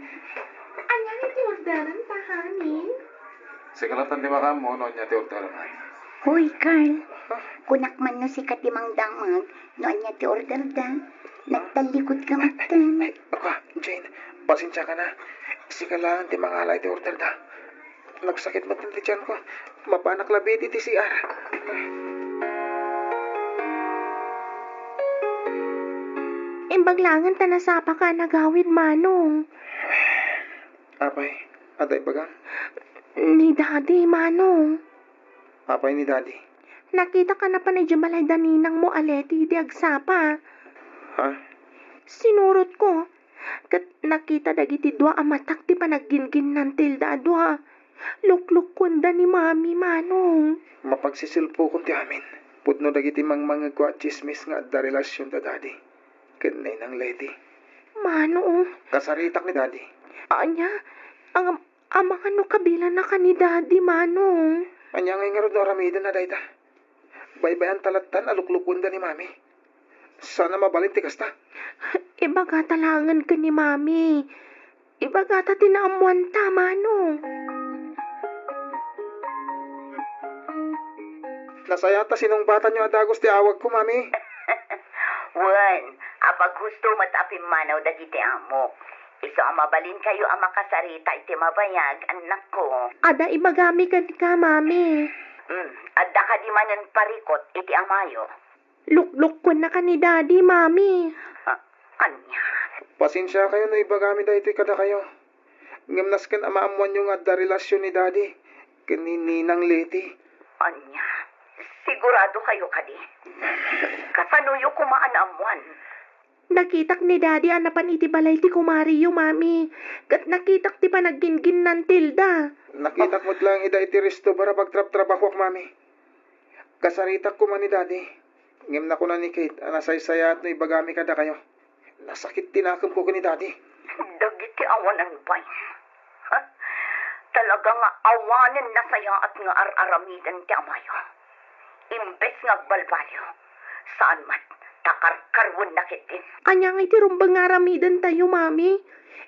Anya nga ti orderan ta, honey? Sigalatan di ba ka mo, no niya ti order. Hoy, Carl. Kunak man no si katimang damag, no anya ti order da. Nagtalikod ka matan. Ako, Jane, pasensya ka na. Sikalangan ti mga alay ti order da. Nagsakit mo ti tiyan ko. Mapanak labit iti CR. Imbaglangan ta nasapa ka nagawid, Manong. Apay, aday bagang. Ni Daddy, Manong. Apay ni Daddy. Nakita ka na pa na Jamalay daninang mo aleti di agsapa. Ha? Sinurot ko. Kat nakita dagiti dua amatak ti panaggingin ng tilda dua. Lukluk kunda ni Mami, Manong. Mapagsisilpo ko ti amin. Putno dagiti mga kwa chismis nga da relasyon da Daddy. Kanay ng lady. Manong, Kasaritak ni Daddy. anya, ang mga no kabila na ka ni Daddy, Manong. Anya ngay nga ro aramida na dayta. Baybayan talatan aluklukon da ni Mami. Sana mabalin ti kasta. Ibaga talangan ka ni Mami. Ibaga ta tinaamuan ta, Manong. Nasayata sinong bata nyo adagos ti awag ko, Mami. Wan, apag gusto matapim manaw dagiti amok. Iso ang mabalin kayo ang makasarita iti mabayag, anak ko. Ada ibagami ka, Mami. Adda ka di manan parikot iti amayo. Lukluk ko na ka ni Daddy, Mami. Anya. Pasensya kayo no ibagami da iti kada kayo. Ngamnas kan amaamuan nyo nga da relasyon ni Daddy. Kanininang leti. Anya. Sigurado kayo kadi. Kasanuyo kumaan amuan. Nakitak ni Daddy anapan iti balay ti kumariyo, Mami. Kat nakitak ti panaggingin ng tilda. Nakitak mo't lang ida iti resto para pagtrap-trabaho ak, Mami. Kasaritak ko man ni Daddy. Ngem na ko na ni Kate, anasaysaya at no ibagami kada kayo. Nasakit tinakam ko ni Daddy. Dagiti awanan bay. Ha? Talaga nga awanin na saya at nga ar-aramidan ti amayo. Imbes nga balbalyo. Saan man, takarkarwon na kitin. Anya nga iti rumbang aramidan tayo, Mami.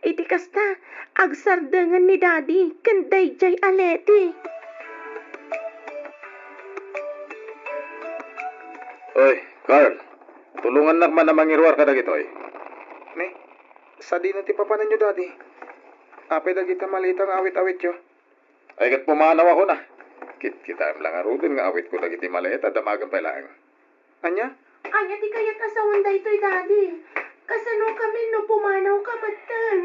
Iti kasta, agsardangan ni Daddy, kanday jay aleti. Oy, Carl. Tulungan na man na mangirwar ka dagitoy. Ne, sa di ti papanan nyo, Daddy. Apay dagita malitang awit-awit yo. Ay kat pumanaw ako na. Kita lang arudin nga awit ko dagiti maleta damagan pa lang. Anya? Anya ti kayat asawan da ito'y, Daddy. Kasano kami no pumanaw kamatan.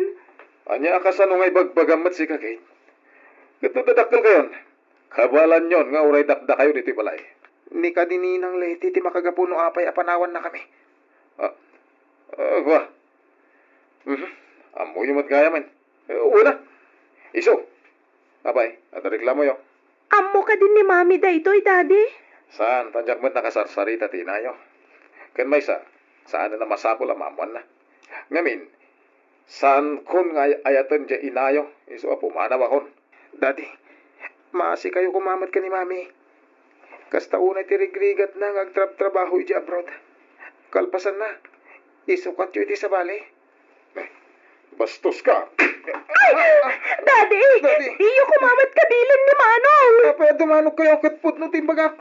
Anya akasano nga ibagbagamat si Kate. Kat dadakkel kayon. Kabalan yon nga uray dakda kayo dito balay. Ni kadininang leti ti makagapuno apay apanawan na kami. Wah. Amo yung matgaya man. Una. Iso. Abay, at reklamo yo. Amo ka din ni Mami da ito'y, Daddy. Saan tanjak met nakasarsarita tinayo. Ken may saan na masapol ang mamuan na. Ngamin, saan kun nga ayatan dya inayo, iso pumanaw akon. Daddy, maasi kayo kumamat ka ni Mami. Kasta unay tirigrigat na agtrab-trabaho iti abroad. Kalpasan na, isukat yu iti sa bali. Bastos ka. Daddy! Daddy! Iyo kumamat kabilan ni Manong! Kapaya dumanok kayo katput no timbagak.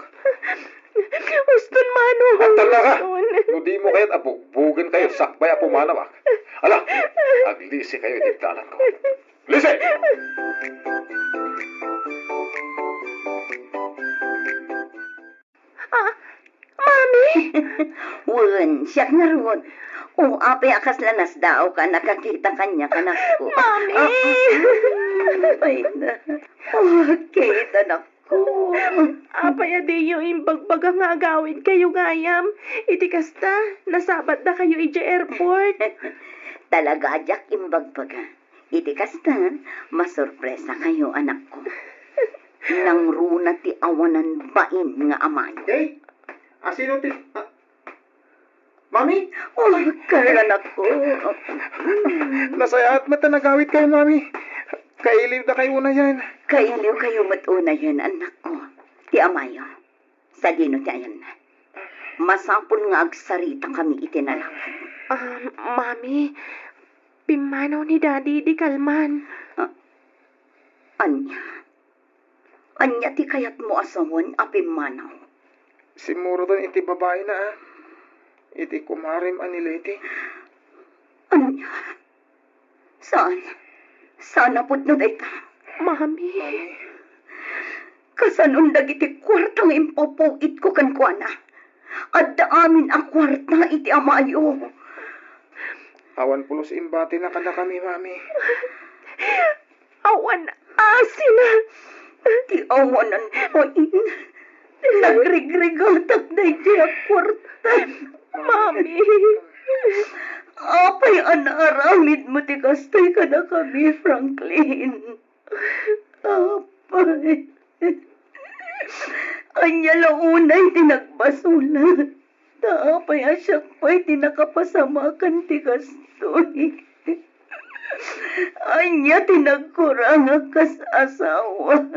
Uston, Manong! At talaga! Uston. No di mo kaya't abugbugin kayo sakbay apumanaw ak. Ala, aglisi kayo itindalan ko. Lisi! Mami! Wan, siya nga ron. O, apay akas lanas daw ka, nakakita kanya kanak ko. Mami! Ay na. Okay, anak ko. Apaya di yung imbagbaga nga agawin kayo gayam. Iti kasta, nasabat na kayo iti airport. Talaga, Jack, imbagbaga. Iti kasta, masurpresa kayo, anak ko. Nang runa ti awanan bain nga amay. Hey, asino ti... Mami? Oh, Carl, anak ko. Nasaya at mata nagawit kayo, Mami. Kailiw na kayo na yan. Kailiw kayo matuna yan, anak ko. Ti amayo. Sa dino ti ayan na. Masapon nga agsarita kami itinalak. Mami, pimanaw ni Daddy di kalman. Anya. Anya ti kayat mo asawan apim manaw. Simuro doon iti babae na iti kumarim anileti. Anya. Saan? Saan napot no dayta? Mami. Kasanon dagiti kwartang impapuit ko kan kuana. Adda amin ang kwarta iti amayo. Awan pulos imbati na kada kami, Mami. Sina? Ti awanan mo in. Nagrigrigatak na iti akwarta. Mami. Apay anaramid mo ti kastoy ka na kami, Franklin. Apay. Anya launay tinagbasulat. Taapay asyak pa'y tinakapasamakan ti kastoy. Anya tinagkurang kas asawa.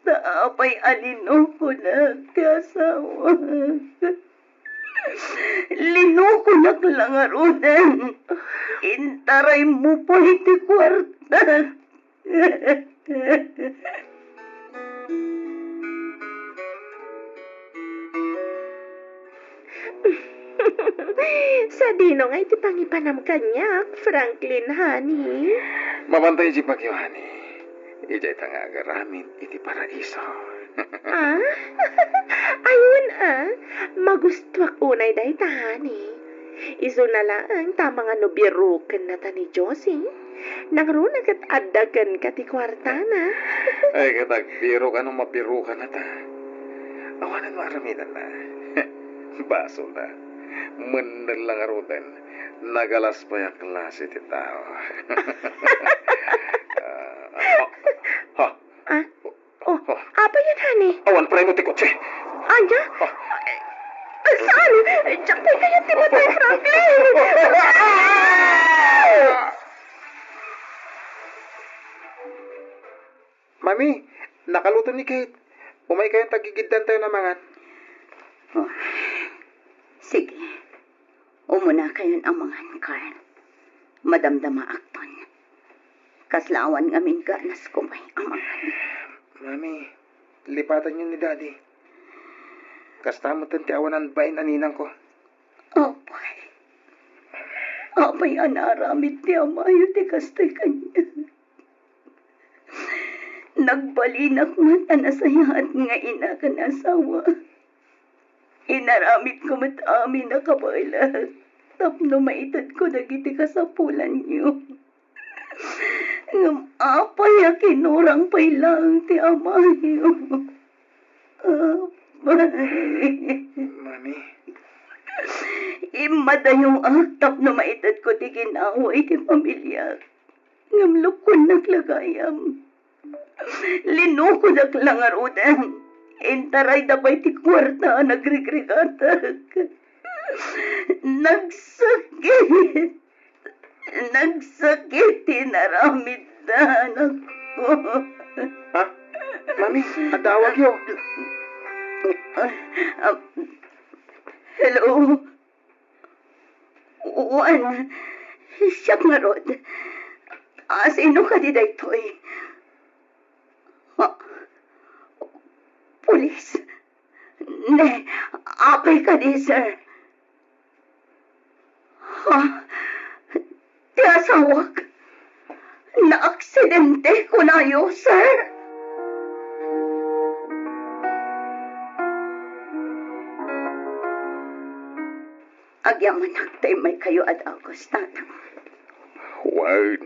Taapay alino ko na ti asawa. Lino ko naklangarunan. Intaray mo po iti kwarta. Sa dino nga iti pangipanam kanyak, Franklin, honey. Mabantay si Pakiwani. Ijay tanga agaramin iti paraiso. Ayun magustuak unay day ta, honey. Iso na lang tamang biruken na ta ni Josie. Nangrunag at adagan ka ti kwartana. Ay, katag biro ka nung mapiro ka na ta. Awanan maraminan na. Baso na. Mandal lang arutan. Nagalas pa yung klase ti tao. Apa yan, honey? Awan pa rin mo ti kotse. Anya? Saan? Diyak tayo kaya timatay, Franklin! Mami, nakaluto ni Kate. Umay kayong tagigiddan tayo na mangan. Sige. Umuna kayon amangan, Carl. Madamdama akton. Kaslawan ngamin ka nas kumay amangan. Mami, lipatan niyo ni Daddy. Kastamot ang tiawanan bain aninang ko. Apay. Apay anaramit ti amayo ti kastoy kanya. Nagbalinak man anasayaat nga ina ka na asawa. Inaramit ko mat amin na kabaila. Tapno maitad ko dagiti kasapulan niyo. Ngam apay a kinurang pay lang ti amayo. Mami. Imadayong aktap na maitad ko ti ginaway ti pamilya. Ngam lukon naglagayam. Linukod ak langarudan. Intaray dabay ti kwarta nagrigrigatag. Nagsakit. Nagsakit tinaramid na anak ko. Ha? Mami, adawag yo. Hello? Juan, siya nga rod. Sino ka di daytoy? Pulis? Ne, apay ka di, sir. Ti asawak? Na-aksidente ko na yo, sir. Agyaman naktay may kayo at Augustana. Wan,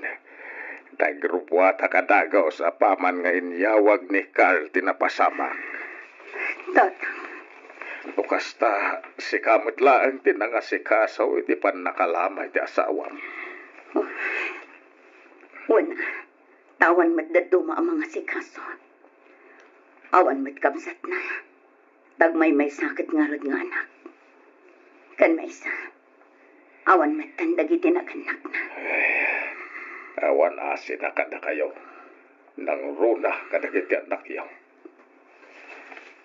tagrupwa takadagaw sa paman nga inyawag ni Carl tinapasamak. Tatang, Bukasta, si kamot laang tinangasikasaw iti pan nakalamay ti asawam. una, tawan matdaduma ang mga sikaso. Awan matkabsat na. Tagmay may sakit nga rod nga anak. Kan may isa, awan matandag itinaganak na. Awan asin na kada kayo. Nang runa kadagiti anak yaw.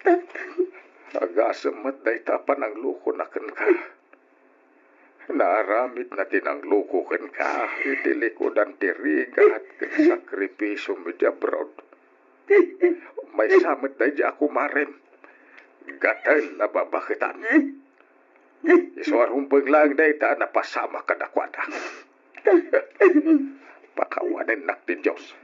Tatang, Agasamat na itapan ang luko na kan ka. Naaramid na tinang luko kan ka. Itilikodan tiriga at sakripisyo mo di abroad. May samad na di ako marim. Gatal na babakitan. Isuarumbang lang na ita na pasama ka na kwada. Pakawanin nak ti Diyos.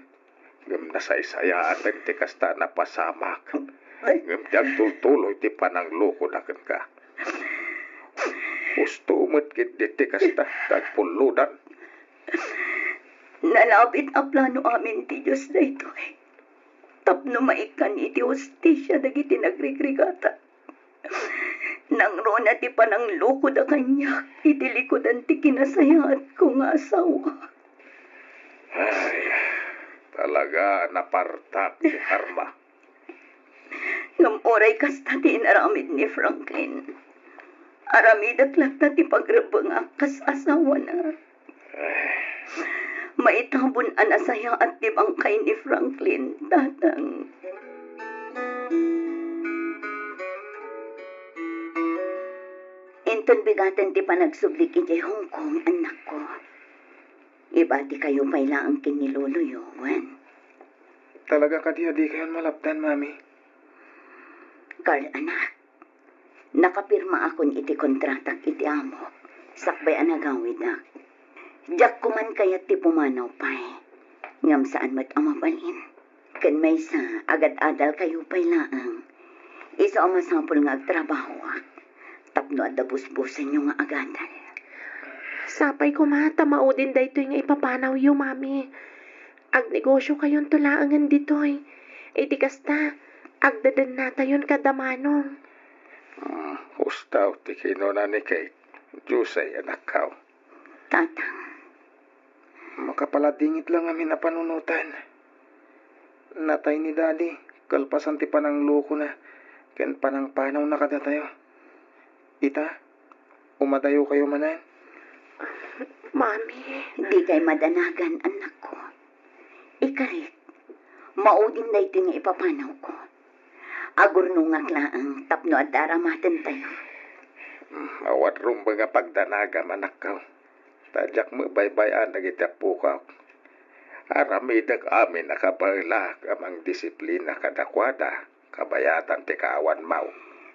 Ngam nasaysaya at ang tikasta na pasamak. Ngam tiyang tultuloy ti panang loko na kan ka. Gusto umat kit di tikasta tagpuludan. nalapit ang plano amin ti Diyos na ito. tapno maikan iti hostisya dagiti nagrigrigata. Nang rona ti panang loko da kanya, iti likodan ti kinasayangat ko nga asawa. Ay, talaga napartak ti karma. Ngam oray kasta ti inaramid ni Franklin. Aramidak lata ti pagrabang kas asawa na. Maitabon an asayang at di bangkay ni Franklin, tatang. Inton bigatan ti panagsublik iti Hong Kong, anak ko. Iba ti kayo pailaang kiniluluyo, Wen. Talaga kadi kayo malapdan, Mami. Carl, anak. Nakapirma akon iti kontratak iti amo. Sakbay anagawid na. Diyak kuman kayat ti pumanaw pa'y. Ngam saan mat amabalin. Kan may sa agad-adal kayo pailaang. Isa o masapol nga agtrabaho. Tapno at dabus-busan nyo nga agadal. Sapay ko maudin da ito nga ipapanaw yu, Mami. Ag negosyo kayon tulaangan ditoy. Iti kasta, agdadan nata yun kadamanong. Hustaw, ti kinuna ni Kate. Diyosay anak kao. Tatang. Makapaladingit lang amin na panunutan. Natay ni Daddy, kalpasan ti panang loko na. Ken panang panaw na kada tayo. Ita, umadayo kayo manan. Mami. Di kay madanagan, anak ko. Ikarit, maudin na ito nga ipapanaw ko. Agurnungak laang tapno at daramatan tayo. Awat rumba nga pagdanaga anak kao. Tadyak mo baybayan nagitapu ka. Aramidag amin nakabalak amang disiplina kadakwada. Kabayatan ti kaawan mau.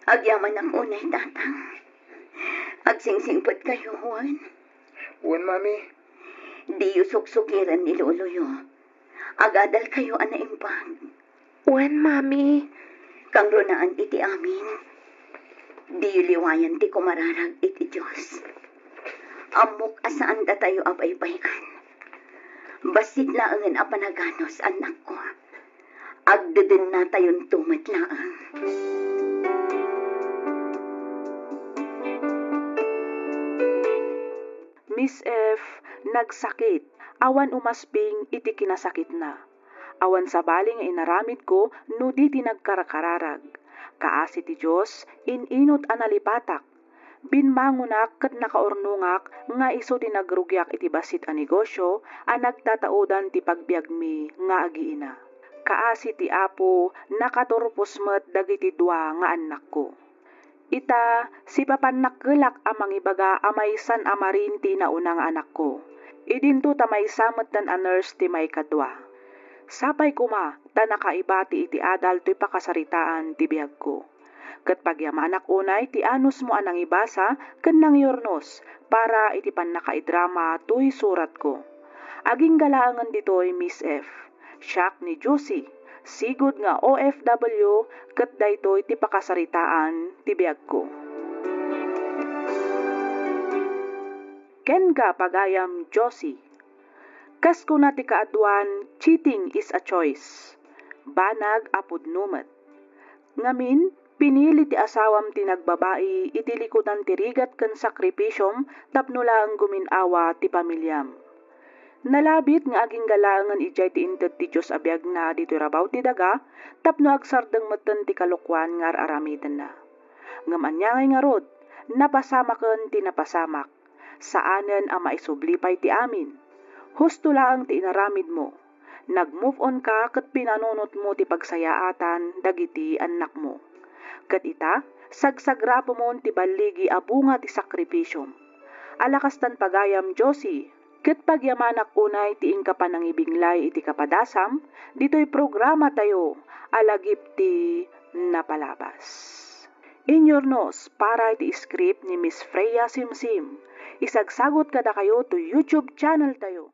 Agyaman ang unay, tatang. Agsingsingpot kayo, Juan. Wen, Mami. Di yu suksukiran ni Luluyo. Agadal kayo anaimpag. Wen, Mami. Kang runaan iti amin. Di yu liwayan ti kumararag iti Diyos. Amok asaan da tayo apaypayan. Basit laangan apanaganos, anak ko. Agdadin na tayon tumat laang. Miss F. nagsakit. Awan umasping iti kinasakit na. Awan sabali nga inaramid ko no di tinagkarakararag. Kaasi ti Diyos, ininot analipatak. Binmangunak kat nakaornungak nga iso tinagrugyak iti basit a negosyo a nagtataodan ti pagbiag mi nga agiina. Kaasi ti Apo nakaturpos met dagiti dua nga anak ko. Ita, si papan nakkelak amang ibaga amaysan amarin ti naunang anak ko. Idinto tamay samet dan a nurse ti may kadwa. Sapay kuma, ta nakaibati iti adal to'y pakasaritaan ti biyag ko. Kat pagyamanak unay ti anus mo anang ibasa, ken nang yornos, para iti pan nakaidrama to'y surat ko. Aging galaangan dito'y Miss F. Siak ni Josie. Sigud nga OFW ket daytoy ti pakasaritaan ti biag ko. Ken ka pagayam Josie. Kas kuna ti kaadwan, cheating is a choice. Banag apud numet. Ngamin, pinili ti asawam ti nagbabai iti likudan ti rigat ken sakripisyom tapno laeng guminawa ti pamilyam. Nalabit nga aging galangan ijay ti inted ti Diyos abiyag na dito rabaw ti daga, tapno agsardeng meten ti kalukwan nga aramiden na. Ngamanyangay nga rod, napasamaken ti napasamak, saanen ang maisublipay ti amin. Husto laang ti inaramid mo, nag-move on ka ket pinanunot mo ti pagsayaatan dagiti anak mo. Ket ita, sagsagrapo mo ti baligi abunga ti sakripisyom. Alakastan pagayam Josie, ket pagyamanak unay ti ingkapan ng ibinglay iti kapadasam, dito'y programa tayo, alagip ti napalabas. Inyornos, para iti script ni Miss Freya Simsim. Isagsagot kada kayo to YouTube channel tayo.